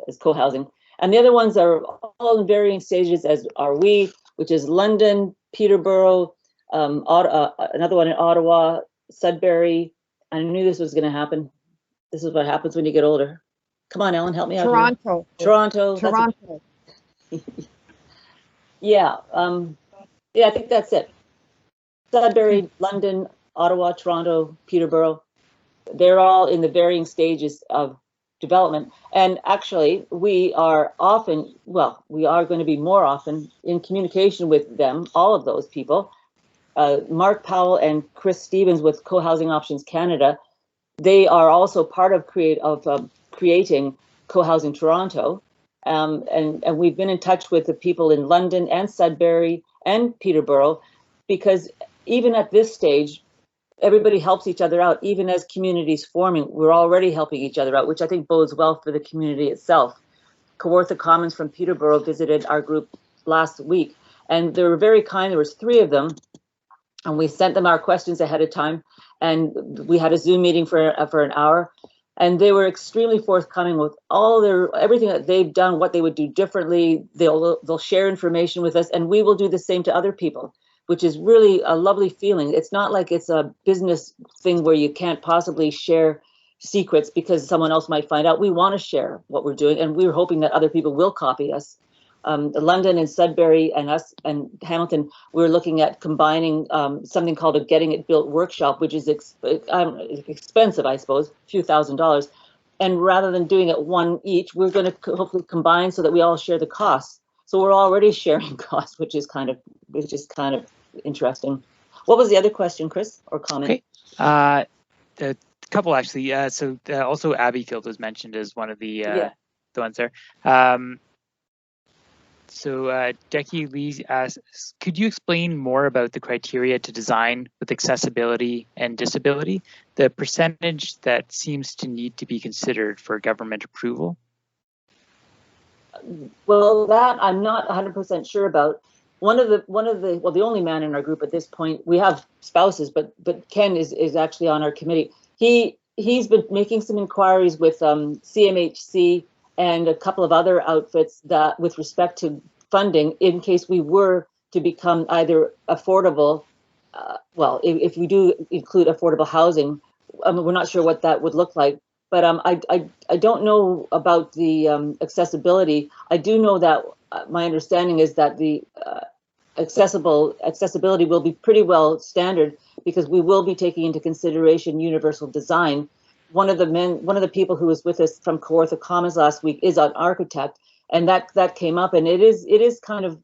as co-housing. And the other ones are all in varying stages, as are we, which is London, Peterborough, another one in Ottawa, Sudbury. I knew this was going to happen. This is what happens when you get older. Come on, Ellen, help me out. Toronto. Toronto. Yeah. Yeah, I think that's it. Sudbury, London, Ottawa, Toronto, Peterborough. They're all in the varying stages of development. And actually, we are going to be more often in communication with them, all of those people. Mark Powell and Chris Stevens with Co-Housing Options Canada, they are also part of creating Co-Housing Toronto. And we've been in touch with the people in London and Sudbury and Peterborough, because even at this stage, everybody helps each other out. Even as communities forming, we're already helping each other out, which I think bodes well for the community itself. Kawartha Commons from Peterborough visited our group last week, and they were very kind. There was 3 of them, and we sent them our questions ahead of time, and we had a Zoom meeting for an hour, and they were extremely forthcoming with everything that they've done, what they would do differently. They'll share information with us, and we will do the same to other people, which is really a lovely feeling. It's not like it's a business thing where you can't possibly share secrets because someone else might find out. We want to share what we're doing, and we're hoping that other people will copy us. London and Sudbury and us and Hamilton, we're looking at combining something called a Getting It Built workshop, which is expensive, I suppose, a few $1,000s. And rather than doing it one each, we're going to hopefully combine so that we all share the costs. So we're already sharing costs, which is kind of interesting. What was the other question, Chris, or comment? Okay, a couple actually. Also Abbeyfield was mentioned as one of the ones there. So Decky Lee asks, could you explain more about the criteria to design with accessibility and disability, the percentage that seems to need to be considered for government approval? Well, that I'm not 100% sure about. The only man in our group at this point, we have spouses, but Ken is actually on our committee. He's been making some inquiries with CMHC and a couple of other outfits that with respect to funding in case we were to become either affordable, if we do include affordable housing, we're not sure what that would look like. But I don't know about the accessibility. I do know that my understanding is that the accessibility will be pretty well standard, because we will be taking into consideration universal design. One of the people who was with us from Kawartha Commons last week is an architect, and that came up, and it is kind of,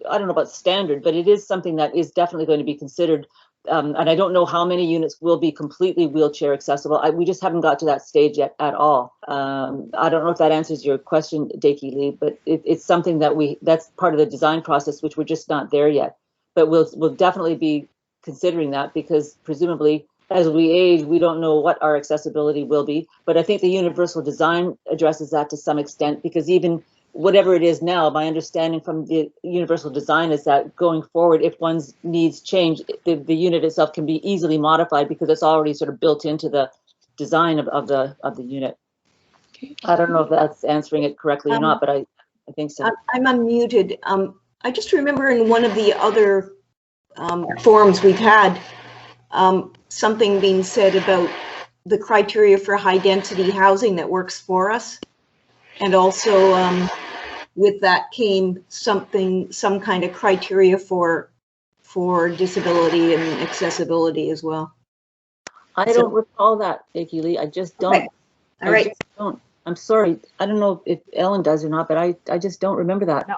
I don't know about standard, but it is something that is definitely going to be considered. And I don't know how many units will be completely wheelchair accessible. We just haven't got to that stage yet at all. I don't know if that answers your question, Decky Lee, but it's something that's part of the design process, which we're just not there yet. But we'll definitely be considering that, because presumably as we age, we don't know what our accessibility will be. But I think the universal design addresses that to some extent, because even whatever it is now, my understanding from the universal design is that going forward, if one's needs change, the unit itself can be easily modified because it's already sort of built into the design of the unit. I don't know if that's answering it correctly or not, but I think so. I'm unmuted. I just remember in one of the other forums we've had, something being said about the criteria for high density housing that works for us. And also with that came some kind of criteria for disability and accessibility as well. I don't recall that, Decky Lee. I just don't. Okay. All right. don't. I'm sorry. I don't know if Ellen does or not, but I just don't remember that. No.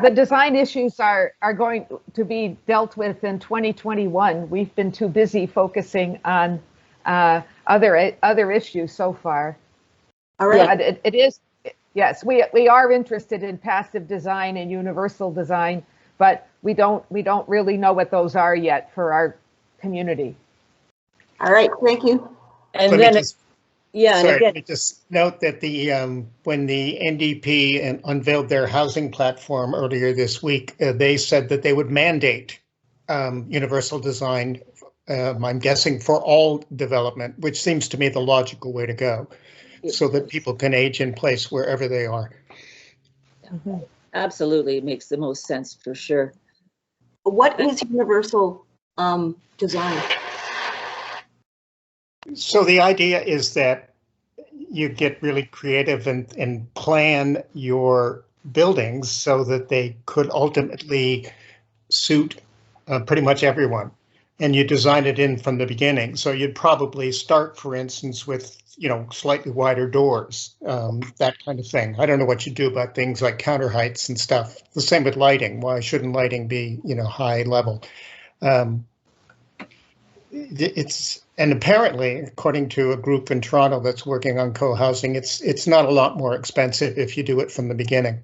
The design issues are going to be dealt with in 2021. We've been too busy focusing on other issues so far. All right. Yeah, it is. Yes, we are interested in passive design and universal design, but we don't really know what those are yet for our community. All right, thank you. And Let then, me just, yeah, and sorry, again, let me just note that when the NDP unveiled their housing platform earlier this week, they said that they would mandate universal design, I'm guessing for all development, which seems to me the logical way to go, so that people can age in place wherever they are. absolutely, it makes the most sense for sure. What is universal design? So the idea is that you get really creative and plan your buildings so that they could ultimately suit pretty much everyone. And you design it in from the beginning. So you'd probably start, for instance, with, slightly wider doors, that kind of thing. I don't know what you do about things like counter heights and stuff. The same with lighting. Why shouldn't lighting be, high level? And apparently, according to a group in Toronto that's working on co-housing, it's not a lot more expensive if you do it from the beginning.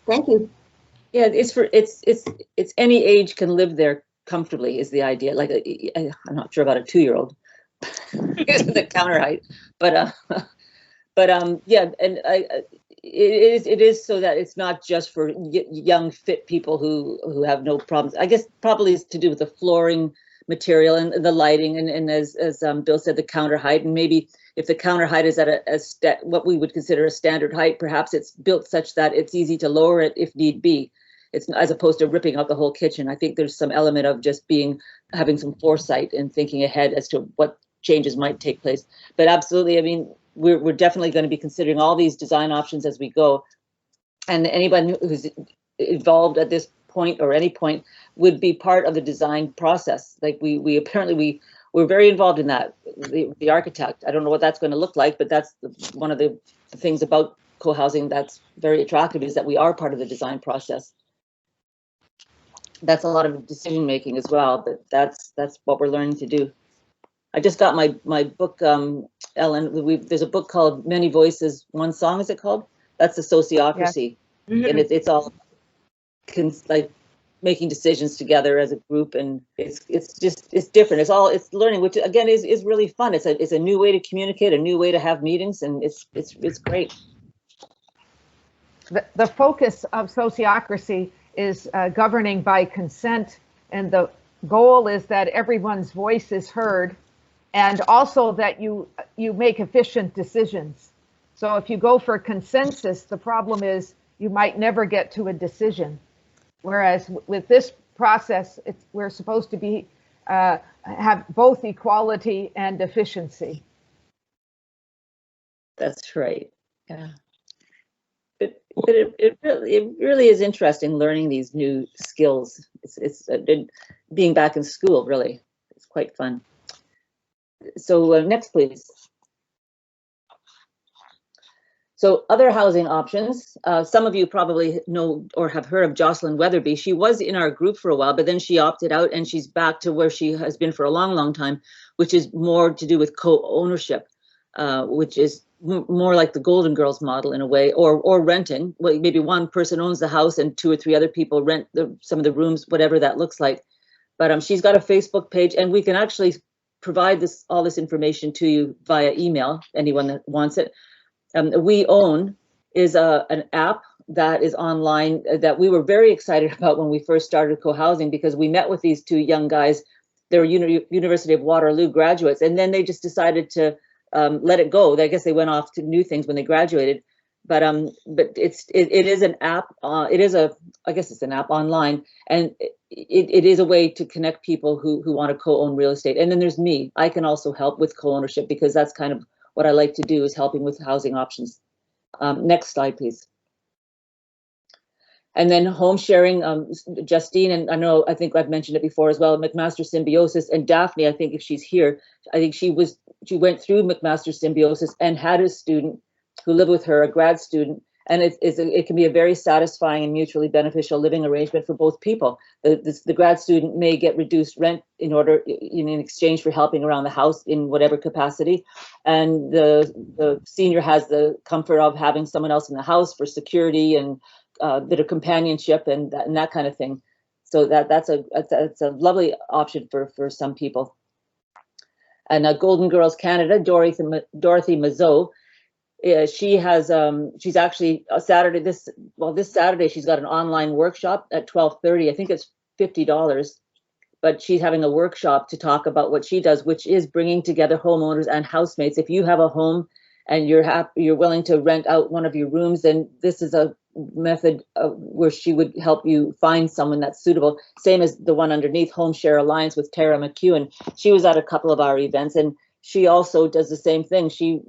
Thank you. Yeah, it's any age can live there comfortably is the idea. Like I'm not sure about a 2-year-old the counter height, but yeah, and it is so that it's not just for young fit people who have no problems. I guess probably it's to do with the flooring material and the lighting and as Bill said, the counter height, and maybe if the counter height is at what we would consider a standard height, perhaps it's built such that it's easy to lower it if need be. It's as opposed to ripping out the whole kitchen. I think there's some element of just having some foresight and thinking ahead as to what changes might take place. But absolutely, I mean, we're definitely going to be considering all these design options as we go. And anyone who's involved at this point or any point would be part of the design process. Like we're very involved in that. The architect, I don't know what that's going to look like, but that's one of the things about co-housing that's very attractive is that we are part of the design process. That's a lot of decision making as well, but that's what we're learning to do. I just got my book, Ellen. There's a book called Many Voices, One Song. Is it called? That's the sociocracy, Yes. and it's all like making decisions together as a group, and it's different. It's learning, which again is really fun. It's a new way to communicate, a new way to have meetings, and it's great. The focus of sociocracy is governing by consent, and the goal is that everyone's voice is heard, and also that you make efficient decisions. So if you go for consensus, the problem is you might never get to a decision. Whereas with this process, we're supposed to be have both equality and efficiency. That's right. Yeah. It really is interesting learning these new skills. It's being back in school, really. It's quite fun. So next, please. So other housing options. Some of you probably know or have heard of Jocelyn Weatherby. She was in our group for a while, but then she opted out and she's back to where she has been for a long, long time, which is more to do with co-ownership, which is more like the Golden Girls model in a way, or renting. Well, maybe one person owns the house and 2 or 3 other people rent some of the rooms, whatever that looks like. But she's got a Facebook page, and we can actually provide all this information to you via email, anyone that wants it. We Own is an app that is online that we were very excited about when we first started co-housing, because we met with these 2 young guys. They were University of Waterloo graduates, and then they just decided to let it go. I guess they went off to new things when they graduated. But it is an app. I guess it's an app online, and it is a way to connect people who want to co-own real estate. And then there's me. I can also help with co-ownership, because that's kind of what I like to do, is helping with housing options. Next slide, please. And then home sharing, Justine, and I think I've mentioned it before as well, McMaster Symbiosis, and Daphne, I think if she's here, I think she was went through McMaster Symbiosis and had a student who lived with her, a grad student, and it can be a very satisfying and mutually beneficial living arrangement for both people. The grad student may get reduced rent in exchange for helping around the house in whatever capacity, and the senior has the comfort of having someone else in the house for security and a bit of companionship and that kind of thing. So that's a lovely option for some people. And Golden Girls Canada, Dorothy Mazot. She has she's actually this Saturday she's got an online workshop at 12:30. I think it's $50, but she's having a workshop to talk about what she does, which is bringing together homeowners and housemates. If you have a home and you're willing to rent out one of your rooms, then this is a method where she would help you find someone that's suitable. Same as the one underneath, Home Share Alliance with Tara McEwen. She was at a couple of our events, and she also does the same thing. She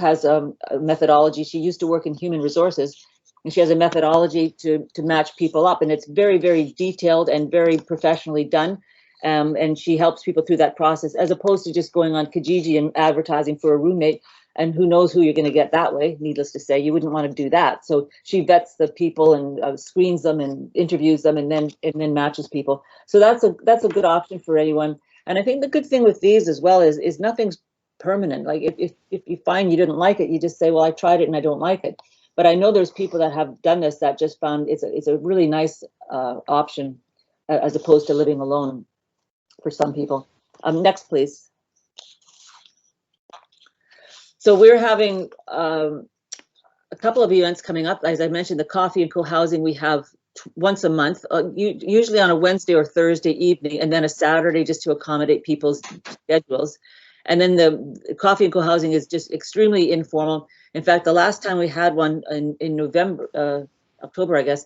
has a methodology. She used to work in human resources, and she has a methodology to match people up. And it's very, very detailed and very professionally done. And she helps people through that process, as opposed to just going on Kijiji and advertising for a roommate. And who knows who you're going to get that way, needless to say. You wouldn't want to do that. So she vets the people and screens them and interviews them and then matches people. So that's a good option for anyone. And I think the good thing with these as well is nothing's permanent. Like if you find you didn't like it, you just say, well, I tried it and I don't like it. But I know there's people that have done this that just found it's a really nice option as opposed to living alone for some people. Next, please. So we're having a couple of events coming up. As I mentioned, the coffee and co-housing we have once a month, usually on a Wednesday or Thursday evening, and then a Saturday just to accommodate people's schedules. And then the coffee and co-housing is just extremely informal. In fact, the last time we had one in November, October, I guess,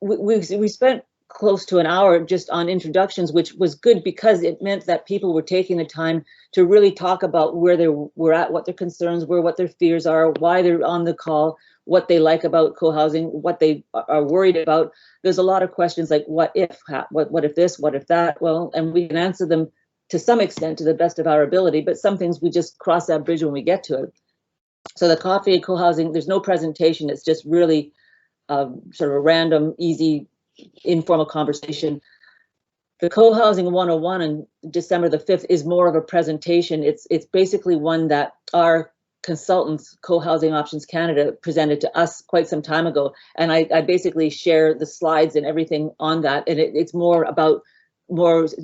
we spent close to an hour just on introductions, which was good because it meant that people were taking the time to really talk about where they were at, what their concerns were, what their fears are, why they're on the call, what they like about co-housing, what they are worried about. There's a lot of questions like what if this, what if that? Well, and we can answer them to some extent to the best of our ability, but some things we just cross that bridge when we get to it. So the coffee and co-housing, there's no presentation. It's just really sort of a random, easy, informal conversation. The co-housing 101 on December the 5th is more of a presentation. It's basically one that our consultants, Co-Housing Options Canada, presented to us quite some time ago. And I basically share the slides and everything on that. And it's more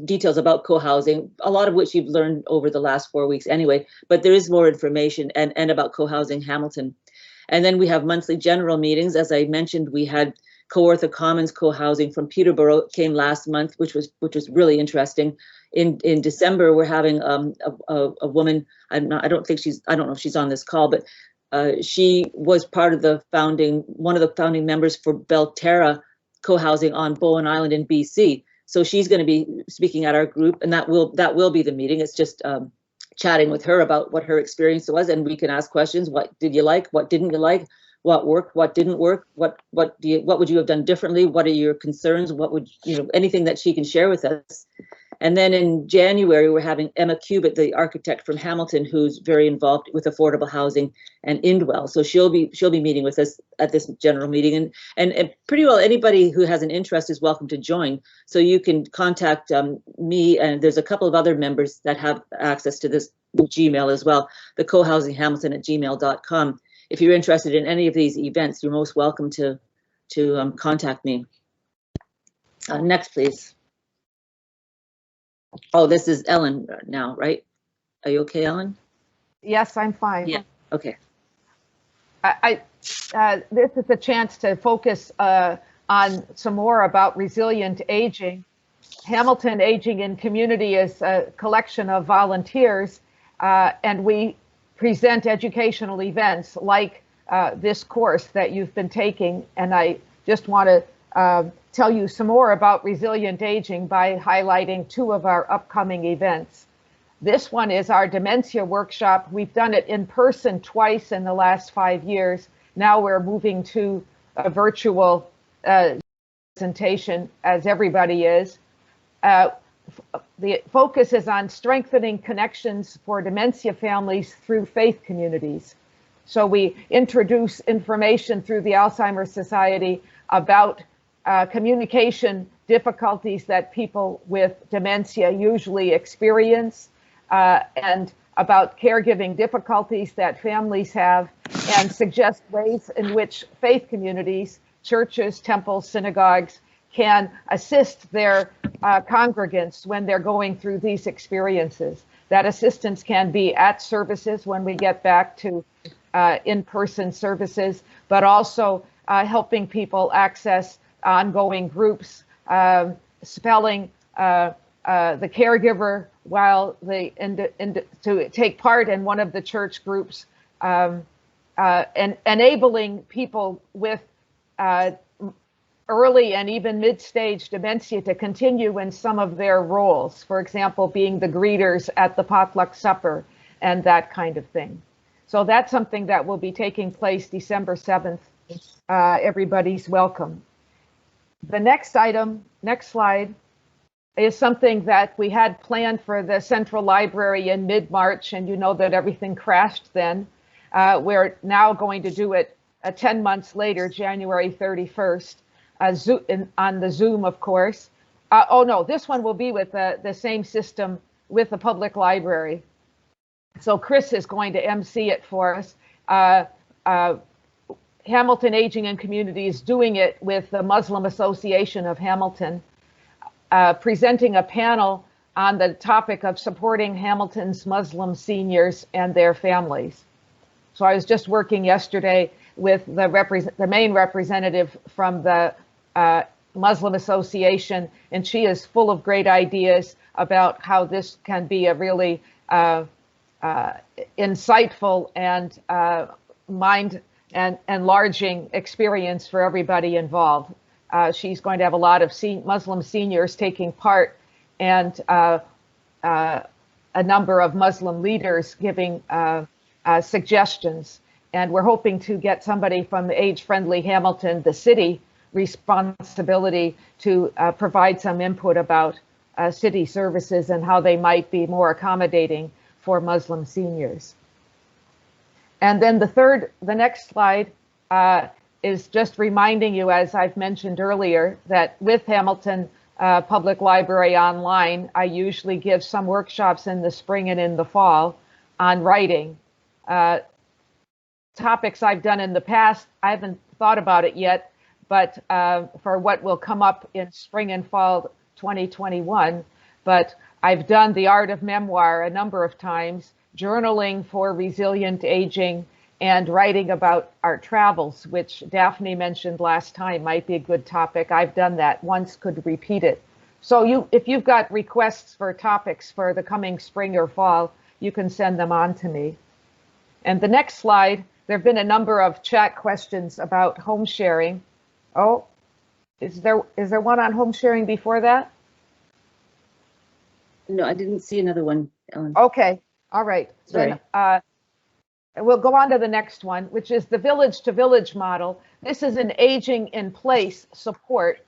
details about co-housing, a lot of which you've learned over the last 4 weeks anyway, but there is more information and about Co-Housing Hamilton. And then we have monthly general meetings. As I mentioned, we had Kawartha Commons co-housing from Peterborough came last month, which was really interesting. In December, we're having a woman. I don't know if she's on this call, but she was part of one of the founding members for Belterra co-housing on Bowen Island in BC. So she's going to be speaking at our group, and that will be the meeting. It's just chatting with her about what her experience was, and we can ask questions. What did you like? What didn't you like? What worked? What didn't work? What would you have done differently? What are your concerns? What would anything that she can share with us? And then in January, we're having Emma Cubitt, the architect from Hamilton, who's very involved with affordable housing and Indwell. So she'll be meeting with us at this general meeting, and pretty well anybody who has an interest is welcome to join. So you can contact me, and there's a couple of other members that have access to this Gmail as well, the cohousinghamilton@gmail.com. If you're interested in any of these events, you're most welcome to contact me. Next, please. Oh, this is Ellen now, right? Are you okay, Ellen? Yes, I'm fine. Yeah. Okay. This is a chance to focus on some more about resilient aging. Hamilton Aging in Community is a collection of volunteers, and we present educational events like this course that you've been taking. And I just want to tell you some more about resilient aging by highlighting two of our upcoming events. This one is our dementia workshop. We've done it in person twice in the last 5 years. Now we're moving to a virtual presentation, as everybody is. the focus is on strengthening connections for dementia families through faith communities. So we introduce information through the Alzheimer's Society about communication difficulties that people with dementia usually experience, and about caregiving difficulties that families have, and suggest ways in which faith communities, churches, temples, synagogues, can assist their congregants when they're going through these experiences. That assistance can be at services when we get back to in-person services, but also helping people access ongoing groups, spelling the caregiver while they to take part in one of the church groups, and enabling people with early and even mid-stage dementia to continue in some of their roles, for example, being the greeters at the potluck supper and that kind of thing. So that's something that will be taking place December 7th. Everybody's welcome. The next item, next slide, is something that we had planned for the Central Library in mid-March, and you know that everything crashed then. We're now going to do it 10 months later, January 31st. On the Zoom, of course. Oh no, this one will be with the same system with the public library. So Chris is going to MC it for us. Hamilton Aging and Community is doing it with the Muslim Association of Hamilton, presenting a panel on the topic of supporting Hamilton's Muslim seniors and their families. So I was just working yesterday with the main representative from the Muslim Association, and she is full of great ideas about how this can be a really insightful and mind and enlarging experience for everybody involved. She's going to have a lot of Muslim seniors taking part, and a number of Muslim leaders giving suggestions. And we're hoping to get somebody from the Age-Friendly Hamilton, the city, responsibility to provide some input about city services and how they might be more accommodating for Muslim seniors. And then the next slide is just reminding you, as I've mentioned earlier, that with Hamilton Public Library Online, I usually give some workshops in the spring and in the fall on writing. Topics I've done in the past, I haven't thought about it yet, but for what will come up in spring and fall 2021, but I've done the art of memoir a number of times, journaling for resilient aging, and writing about our travels, which Daphne mentioned last time might be a good topic. I've done that once, could repeat it. So if you've got requests for topics for the coming spring or fall, you can send them on to me. And the next slide, there have been a number of chat questions about home sharing. Oh, is there one on home sharing before that? No, I didn't see another one, Ellen. Okay, all right. Sorry. Then we'll go on to the next one, which is the village to village model. This is an aging in place support.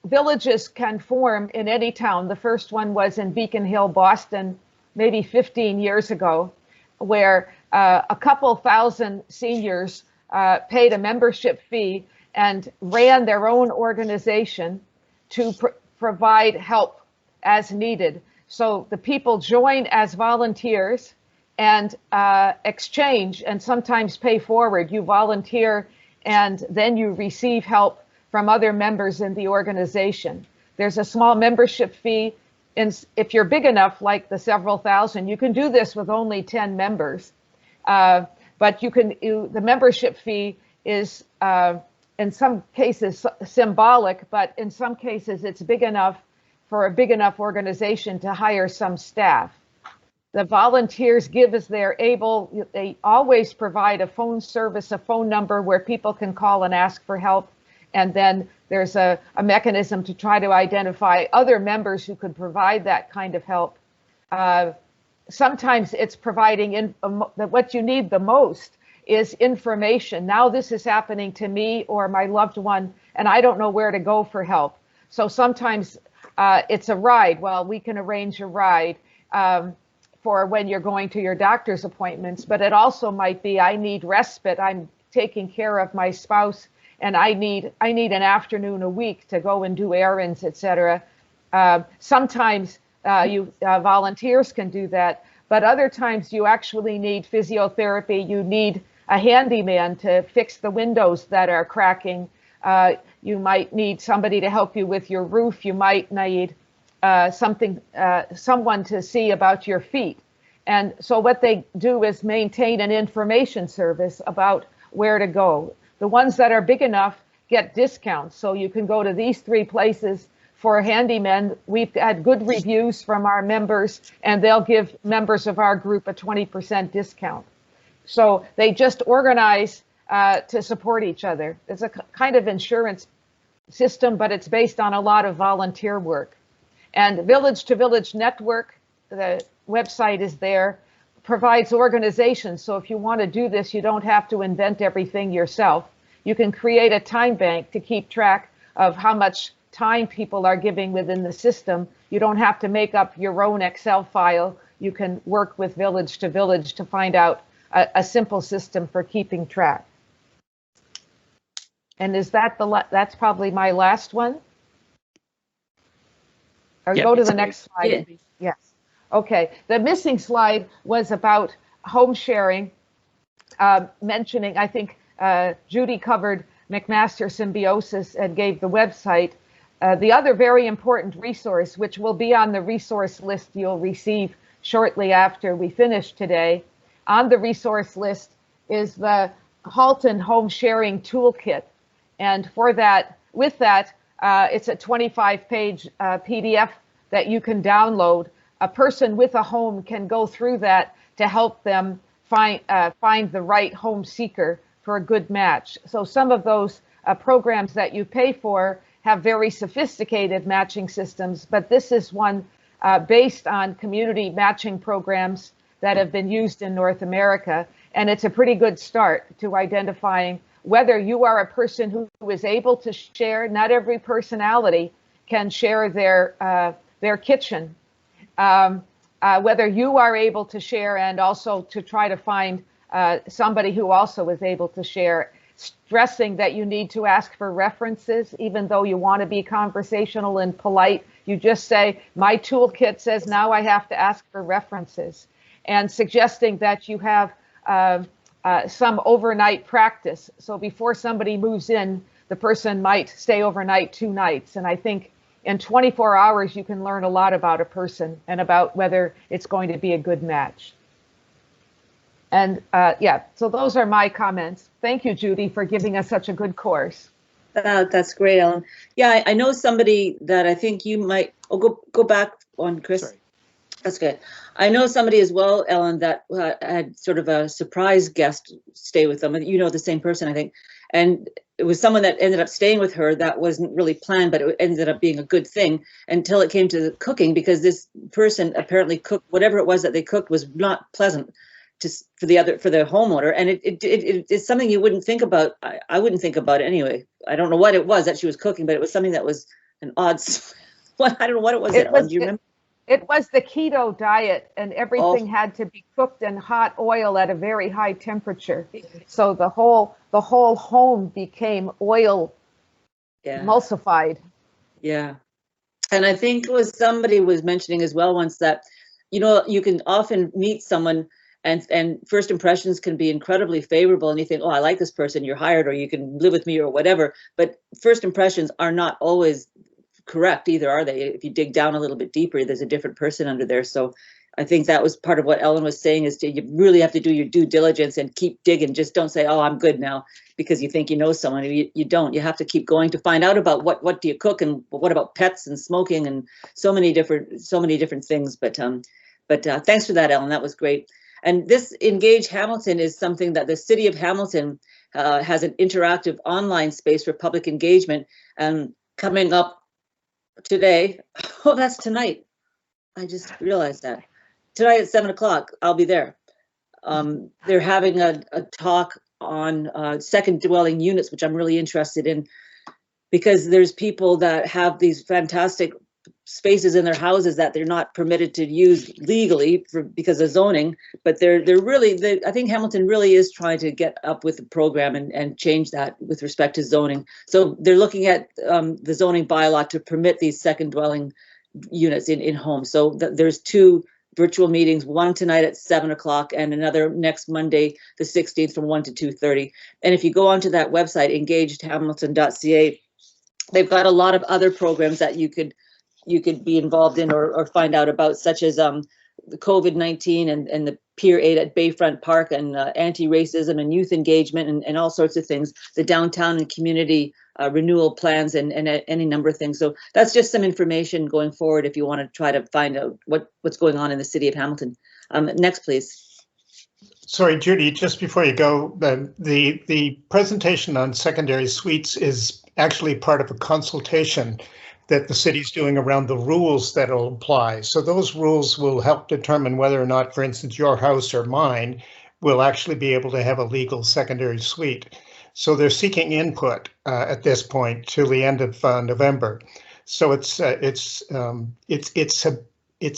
Villages can form in any town. The first one was in Beacon Hill, Boston, maybe 15 years ago, where a couple thousand seniors paid a membership fee and ran their own organization to provide help as needed. So the people join as volunteers and exchange and sometimes pay forward. You volunteer and then you receive help from other members in the organization. There's a small membership fee. And if you're big enough, like the several thousand, you can do this with only 10 members. But the membership fee is in some cases symbolic, but in some cases it's big enough for a big enough organization to hire some staff. The volunteers give as they're able. They always provide a phone service, a phone number where people can call and ask for help. And then there's a mechanism to try to identify other members who could provide that kind of help. Sometimes it's providing what you need the most is information. Now this is happening to me or my loved one, and I don't know where to go for help. So sometimes it's a ride. Well, we can arrange a ride for when you're going to your doctor's appointments, but it also might be, I need respite. I'm taking care of my spouse and I need an afternoon a week to go and do errands, etc. Sometimes volunteers can do that, but other times you actually need physiotherapy. You need a handyman to fix the windows that are cracking. You might need somebody to help you with your roof. You might need someone to see about your feet. And so what they do is maintain an information service about where to go. The ones that are big enough get discounts. So you can go to these 3 places for handymen. We've had good reviews from our members, and they'll give members of our group a 20% discount. So they just organize to support each other. It's a kind of insurance system, but it's based on a lot of volunteer work. And Village to Village Network, the website is there, provides organizations. So if you want to do this, you don't have to invent everything yourself. You can create a time bank to keep track of how much time people are giving within the system. You don't have to make up your own Excel file. You can work with Village to Village to find out a simple system for keeping track. And is that that's probably my last one? Or Yeah, go to the next slide. Yeah. Yes. Okay. The missing slide was about home sharing, mentioning, I think Judy covered McMaster Symbiosis and gave the website. The other very important resource, which will be on the resource list you'll receive shortly after we finish today, on the resource list is the Halton Home Sharing Toolkit. And for that, with that, it's a 25-page PDF that you can download. A person with a home can go through that to help them find the right home seeker for a good match. So some of those programs that you pay for have very sophisticated matching systems, but this is one based on community matching programs that have been used in North America. And it's a pretty good start to identifying whether you are a person who is able to share. Not every personality can share their kitchen. Whether you are able to share, and also to try to find somebody who also is able to share, stressing that you need to ask for references, even though you want to be conversational and polite. You just say, my toolkit says now I have to ask for references, and suggesting that you have some overnight practice. So before somebody moves in, the person might stay overnight 2 nights. And I think in 24 hours, you can learn a lot about a person and about whether it's going to be a good match. And yeah, so those are my comments. Thank you, Judy, for giving us such a good course. That's great, Ellen. Yeah, I know somebody that I think you might, go back on, Chris. Sorry. That's good. I know somebody as well, Ellen, that had sort of a surprise guest stay with them. You know the same person, I think. And it was someone that ended up staying with her that wasn't really planned, but it ended up being a good thing until it came to the cooking, because this person apparently cooked whatever it was that they cooked was not pleasant for the homeowner. And it's something you wouldn't think about. I wouldn't think about it anyway. I don't know what it was that she was cooking, but it was something that was an odd. I don't know what it was. Do you remember? It was the keto diet, and everything had to be cooked in hot oil at a very high temperature. So the whole home became oil emulsified. Yeah. And I think it was somebody was mentioning as well once that, you know, you can often meet someone and first impressions can be incredibly favorable, and you think, oh, I like this person, you're hired, or you can live with me or whatever. But first impressions are not always correct either, are they? If you dig down a little bit deeper, there's a different person under there. So I think that was part of what Ellen was saying, is you really have to do your due diligence and keep digging. Just don't say, oh, I'm good now, because you think you know someone. You don't. You have to keep going to find out about what do you cook, and what about pets and smoking and so many different things. But thanks for that, Ellen. That was great. And this Engage Hamilton is something that the City of Hamilton has an interactive online space for public engagement, coming up today. Oh, that's tonight. I just realized that. Tonight at 7 o'clock, I'll be there. They're having a talk on second dwelling units, which I'm really interested in, because there's people that have these fantastic spaces in their houses that they're not permitted to use legally because of zoning, but they're really, I think Hamilton really is trying to get up with the program and change that with respect to zoning. So they're looking at the zoning bylaw to permit these second dwelling units in homes. So there's 2 virtual meetings, one tonight at 7 o'clock and another next Monday, the 16th from 1 to 2:30. And if you go onto that website, engagedhamilton.ca, they've got a lot of other programs that you could be involved in or find out about, such as the COVID-19 and the peer aid at Bayfront Park and anti-racism and youth engagement and all sorts of things, the downtown and community renewal plans and any number of things. So that's just some information going forward if you want to try to find out what's going on in the city of Hamilton. Next, please. Sorry, Judy, just before you go, the presentation on secondary suites is actually part of a consultation that the city's doing around the rules that will apply. So those rules will help determine whether or not, for instance, your house or mine will actually be able to have a legal secondary suite. So they're seeking input at this point till the end of November. So it's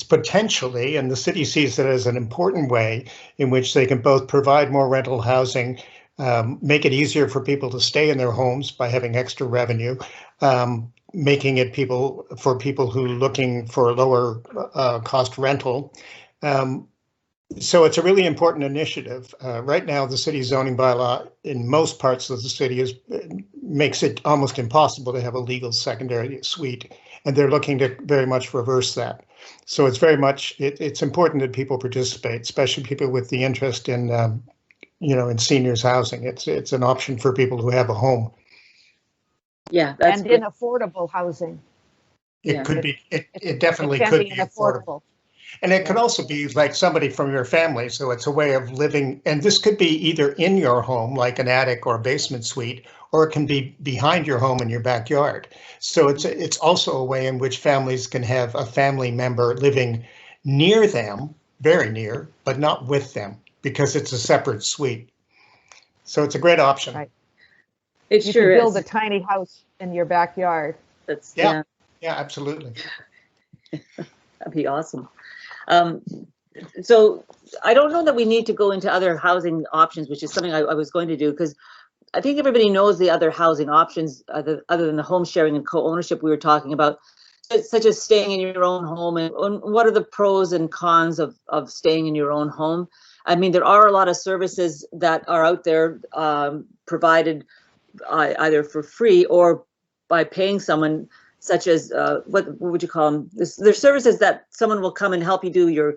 potentially, and the city sees it as an important way in which they can both provide more rental housing, make it easier for people to stay in their homes by having extra revenue, making it for people who are looking for a lower cost rental. So it's a really important initiative. Right now, the city zoning bylaw in most parts of the city makes it almost impossible to have a legal secondary suite, and they're looking to very much reverse that. So it's very much, it's important that people participate, especially people with the interest in, in seniors housing. It's an option for people who have a home. Yeah, that's and in affordable housing. It could be. It definitely could be affordable. And it could also be like somebody from your family. So it's a way of living. And this could be either in your home, like an attic or a basement suite, or it can be behind your home in your backyard. So it's also a way in which families can have a family member living near them, very near, but not with them, because it's a separate suite. So it's a great option. Right. It You sure can build is. a tiny house in your backyard. That's Yeah, absolutely. That'd be awesome. So I don't know that we need to go into other housing options, which is something I was going to do, because I think everybody knows the other housing options other than the home sharing and co-ownership we were talking about, such as staying in your own home, and what are the pros and cons of staying in your own home. I mean, there are a lot of services that are out there provided either for free or by paying someone, such as what would you call them? There's services that someone will come and help you do your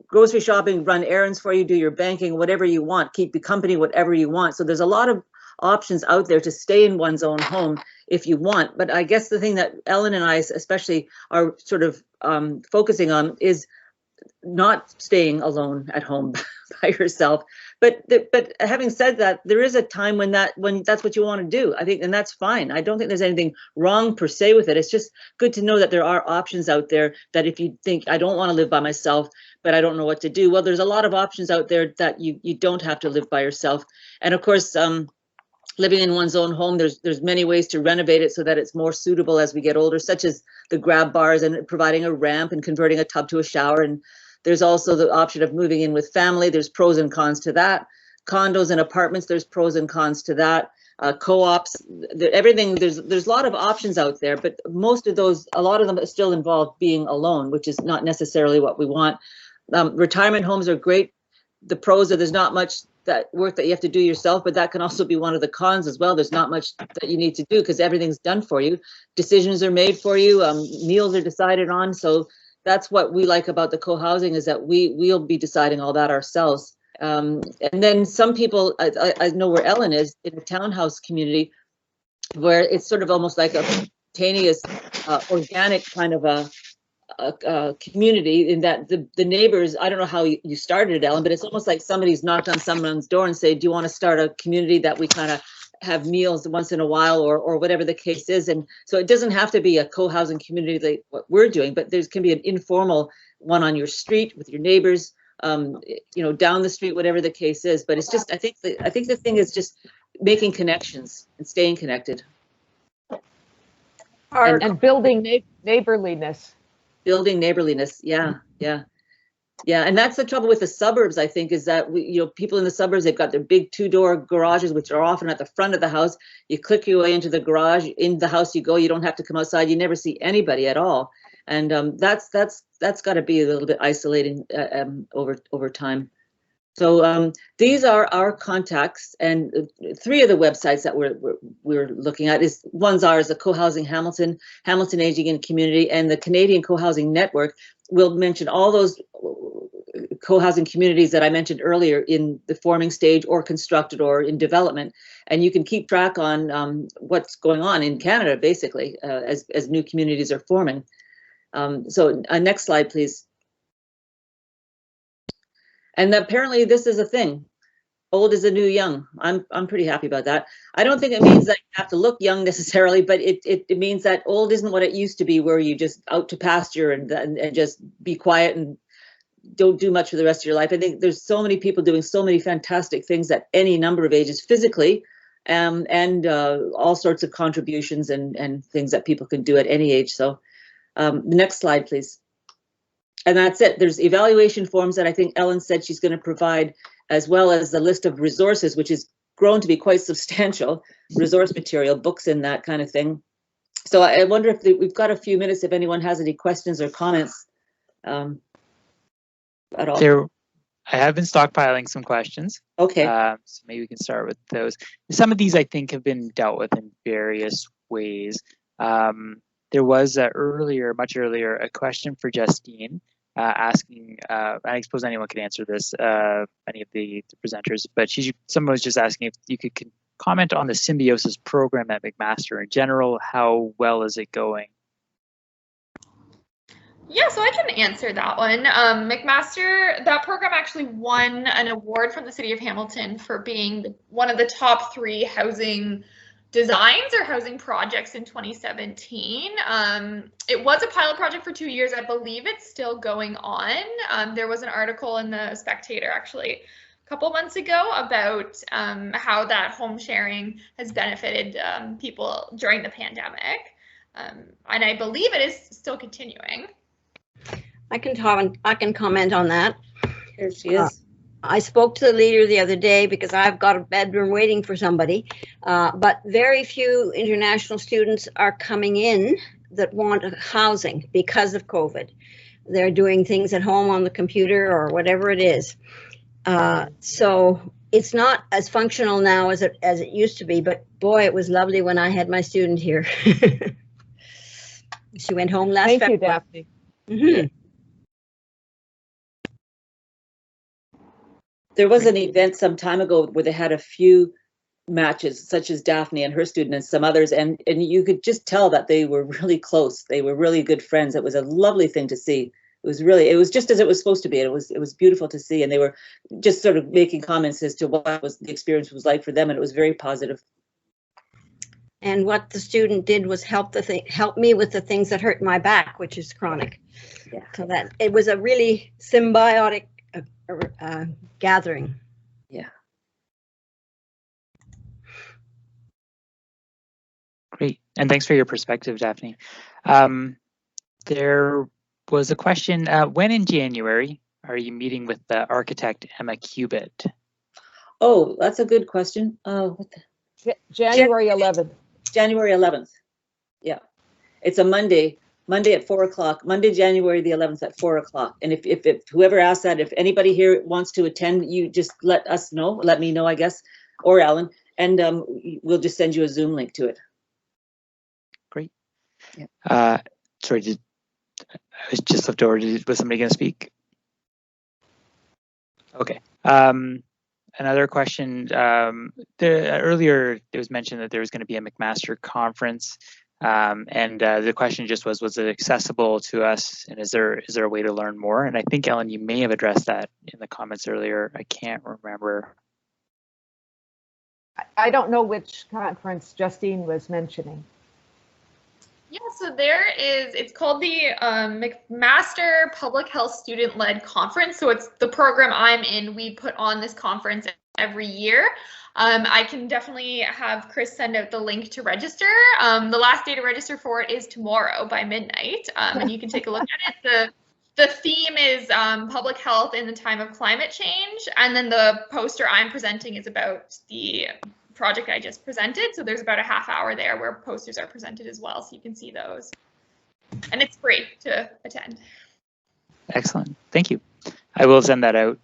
grocery shopping, run errands for you, do your banking, whatever you want, keep you company, whatever you want. So there's a lot of options out there to stay in one's own home if you want. But I guess the thing that Ellen and I especially are sort of focusing on is not staying alone at home by yourself. But having said that, there is a time when that's what you want to do, I think, and that's fine. I don't think there's anything wrong per se with it. It's just good to know that there are options out there, that if you think, I don't want to live by myself, but I don't know what to do. Well, there's a lot of options out there that you don't have to live by yourself. And of course, living in one's own home, there's many ways to renovate it so that it's more suitable as we get older, such as the grab bars and providing a ramp and converting a tub to a shower. And there's also the option of moving in with family. There's pros and cons to that. Condos and apartments, there's pros and cons to that. Co-ops, everything, there's a lot of options out there, but most of those, a lot of them still involve being alone, which is not necessarily what we want. Retirement homes are great. The pros are there's not much that work that you have to do yourself, but that can also be one of the cons as well. There's not much that you need to do because everything's done for you. Decisions are made for you. Meals are decided on. So that's what we like about the co-housing, is that we'll be deciding all that ourselves. And then some people, I know where Ellen is, in a townhouse community, where it's sort of almost like a spontaneous, organic kind of a community, in that the neighbors, I don't know how you started it, Ellen, but it's almost like somebody's knocked on someone's door and say, do you want to start a community that we kind of have meals once in a while, or whatever the case is. And so it doesn't have to be a co-housing community like what we're doing, but there can be an informal one on your street with your neighbors, down the street, whatever the case is. But it's just, I think the thing is just making connections and staying connected. And building neighborliness. Building neighborliness. Yeah. Yeah, and that's the trouble with the suburbs, I think, is that people in the suburbs, they've got their big 2-door garages, which are often at the front of the house. You click your way into the garage, in the house you go. You don't have to come outside. You never see anybody at all, and that's got to be a little bit isolating over time. So these are our contacts, and 3 of the websites that we're looking at one's ours, the Cohousing Hamilton, Hamilton Aging and Community, and the Canadian Cohousing Network. We'll mention all those co-housing communities that I mentioned earlier in the forming stage or constructed or in development, and you can keep track on what's going on in Canada, basically, as new communities are forming. So next slide, please. And apparently this is a thing. Old is the new young. I'm pretty happy about that. I don't think it means that you have to look young necessarily, but it means that old isn't what it used to be, where you just out to pasture and just be quiet and don't do much for the rest of your life. I think there's so many people doing so many fantastic things at any number of ages physically, and all sorts of contributions and things that people can do at any age. So next slide, please. And that's it. There's evaluation forms that I think Ellen said she's going to provide, as well as the list of resources, which has grown to be quite substantial, resource material, books and that kind of thing. So I wonder if we've got a few minutes if anyone has any questions or comments at all. I have been stockpiling some questions. Okay. So maybe we can start with those. Some of these I think have been dealt with in various ways. There was much earlier, a question for Justine asking, I suppose anyone could answer this, any of the presenters, but someone was just asking if you could comment on the symbiosis program at McMaster in general. How well is it going? Yeah, so I can answer that one. McMaster, that program actually won an award from the City of Hamilton for being one of the top 3 housing designs or housing projects in 2017. It was a pilot project for 2 years. I believe it's still going on. There was an article in the Spectator actually a couple months ago about how that home sharing has benefited people during the pandemic. And I believe it is still continuing. I can comment on that. Here she is. I spoke to the leader the other day because I've got a bedroom waiting for somebody, but very few international students are coming in that want housing because of COVID. They're doing things at home on the computer or whatever it is. So it's not as functional now as it used to be, but boy, it was lovely when I had my student here. She went home last February. Thank you, Daphne. Mm-hmm. There was an event some time ago where they had a few matches, such as Daphne and her student and some others, and you could just tell that they were really close. They were really good friends. It was a lovely thing to see. It was just as it was supposed to be. It was beautiful to see, and they were just sort of making comments as to what the experience was like for them, and it was very positive. And what the student did was help me with the things that hurt my back, which is chronic. Yeah. So that it was a really symbiotic gathering. Yeah. Great, and thanks for your perspective, Daphne. There was a question, when in January are you meeting with the architect Emma Cubitt? Oh, that's a good question. January 11th. January 11th. Yeah, it's a Monday at 4 o'clock, Monday, January the 11th at 4 o'clock. And if whoever asked that, if anybody here wants to attend, you just let me know, I guess, or Alan, and we'll just send you a Zoom link to it. Great. Yeah. Sorry, I was just left over. Was somebody going to speak? Okay. Another question. Earlier, it was mentioned that there was going to be a McMaster conference, and the question just was it accessible to us, and is there a way to learn more? And I think, Ellen, you may have addressed that in the comments earlier. I can't remember. I don't know which conference Justine was mentioning. Yeah, so it's called the McMaster Public Health Student-Led Conference. So it's the program I'm in. We put on this conference every year. I can definitely have Chris send out the link to register. The last day to register for it is tomorrow by midnight, and you can take a look at it. The theme is public health in the time of climate change, and then the poster I'm presenting is about the project I just presented. So there's about a half hour there where posters are presented as well, so you can see those. And it's free to attend. Excellent. Thank you. I will send that out.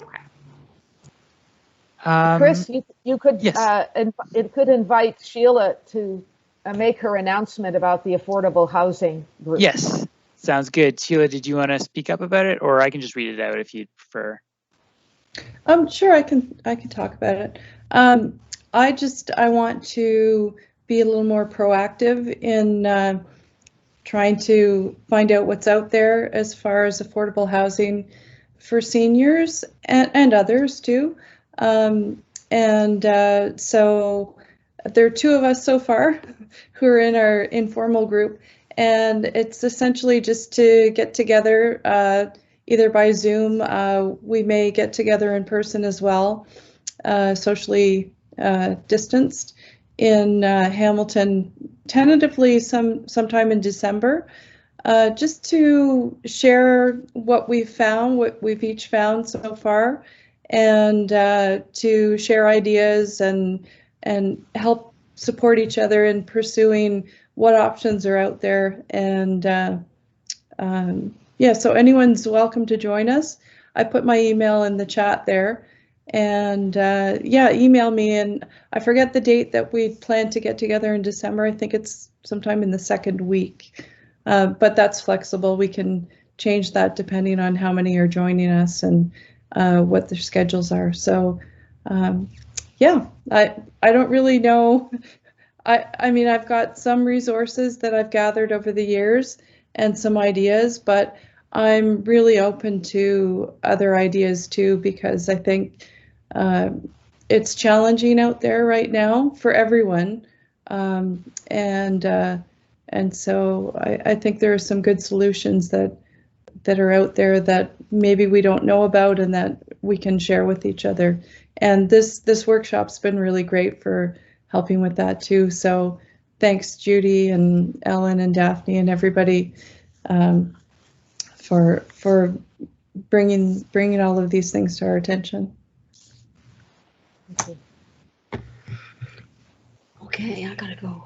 Okay. Chris, you could yes. It could invite Sheila to make her announcement about the affordable housing group. Yes, sounds good. Sheila, did you want to speak up about it, or I can just read it out if you'd prefer? Sure, I can talk about it. I want to be a little more proactive in trying to find out what's out there as far as affordable housing for seniors and others too. So there are two of us so far who are in our informal group, and it's essentially just to get together either by Zoom. We may get together in person as well, socially distanced in Hamilton, tentatively sometime in December, just to share what we've found, what we've each found so far, and to share ideas and help support each other in pursuing what options are out there. And yeah, so anyone's welcome to join us. I put my email in the chat there. And yeah, email me. And I forget the date that we plan to get together in December. I think it's sometime in the second week, but that's flexible. We can change that depending on how many are joining us and what their schedules are. So yeah, I don't really know. I mean, I've got some resources that I've gathered over the years and some ideas, but I'm really open to other ideas too, because I think it's challenging out there right now for everyone, and so I think there are some good solutions that are out there that maybe we don't know about and that we can share with each other. And this workshop's been really great for helping with that too. So thanks, Judy and Ellen and Daphne and everybody for bringing all of these things to our attention. Okay, I gotta go.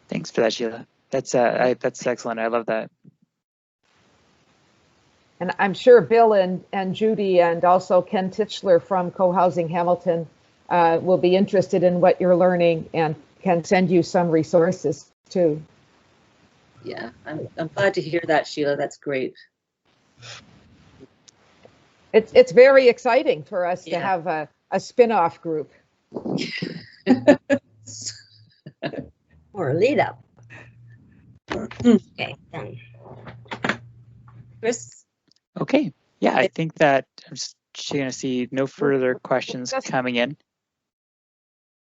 Thanks for that, Sheila. That's excellent. I love that. And I'm sure Bill and Judy and also Ken Titchler from Cohousing Hamilton will be interested in what you're learning and can send you some resources too. Yeah, I'm glad to hear that, Sheila. That's great. It's very exciting for us to have a spin-off group. Or a lead up. Okay, done. Chris? Okay. Yeah, I think that I'm just going to see no further questions coming in.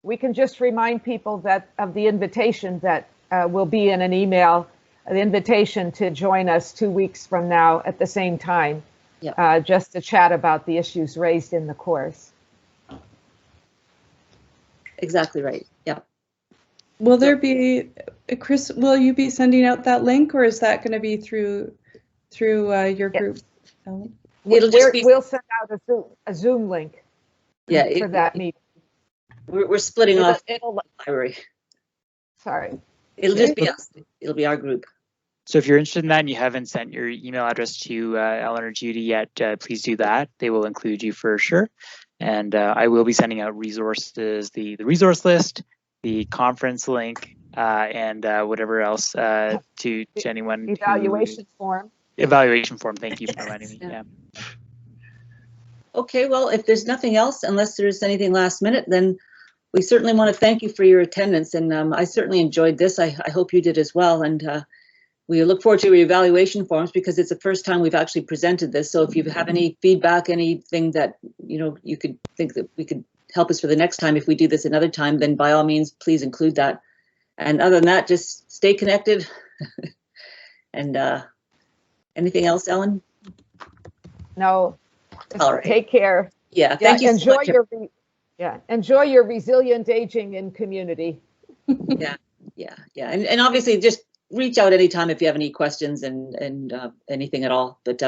We can just remind people that of the invitation that will be in an email, the invitation to join us 2 weeks from now at the same time, just to chat about the issues raised in the course. Exactly right. Yeah. Will there be, Chris, will you be sending out that link, or is that going to be through your group? We'll send out a Zoom link for that meeting. We're splitting off the library. Sorry. It'll just be us. It'll be our group. So if you're interested in that and you haven't sent your email address to Ellen or Judy yet, please do that. They will include you for sure. And I will be sending out resources, the resource list, the conference link, and whatever else to anyone. Evaluation form. Evaluation form. Thank you for reminding me. Yeah. Okay, well, if there's nothing else, unless there's anything last minute, then we certainly want to thank you for your attendance. And I certainly enjoyed this. I hope you did as well. And we look forward to your evaluation forms because it's the first time we've actually presented this. So if you have any feedback, anything that you could think that we could help us for the next time, if we do this another time, then by all means, please include that. And other than that, just stay connected. And anything else, Ellen? No. All right. Take care. Yeah, thank you so much. Enjoy your resilient aging in community. Yeah. And obviously just reach out anytime if you have any questions and anything at all. But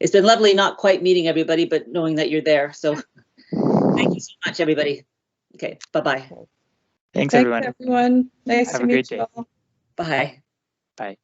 it's been lovely not quite meeting everybody, but knowing that you're there. So thank you so much, everybody. Okay, bye-bye. Thanks, everyone. Nice Have to a great meet day. you all. Bye. Bye.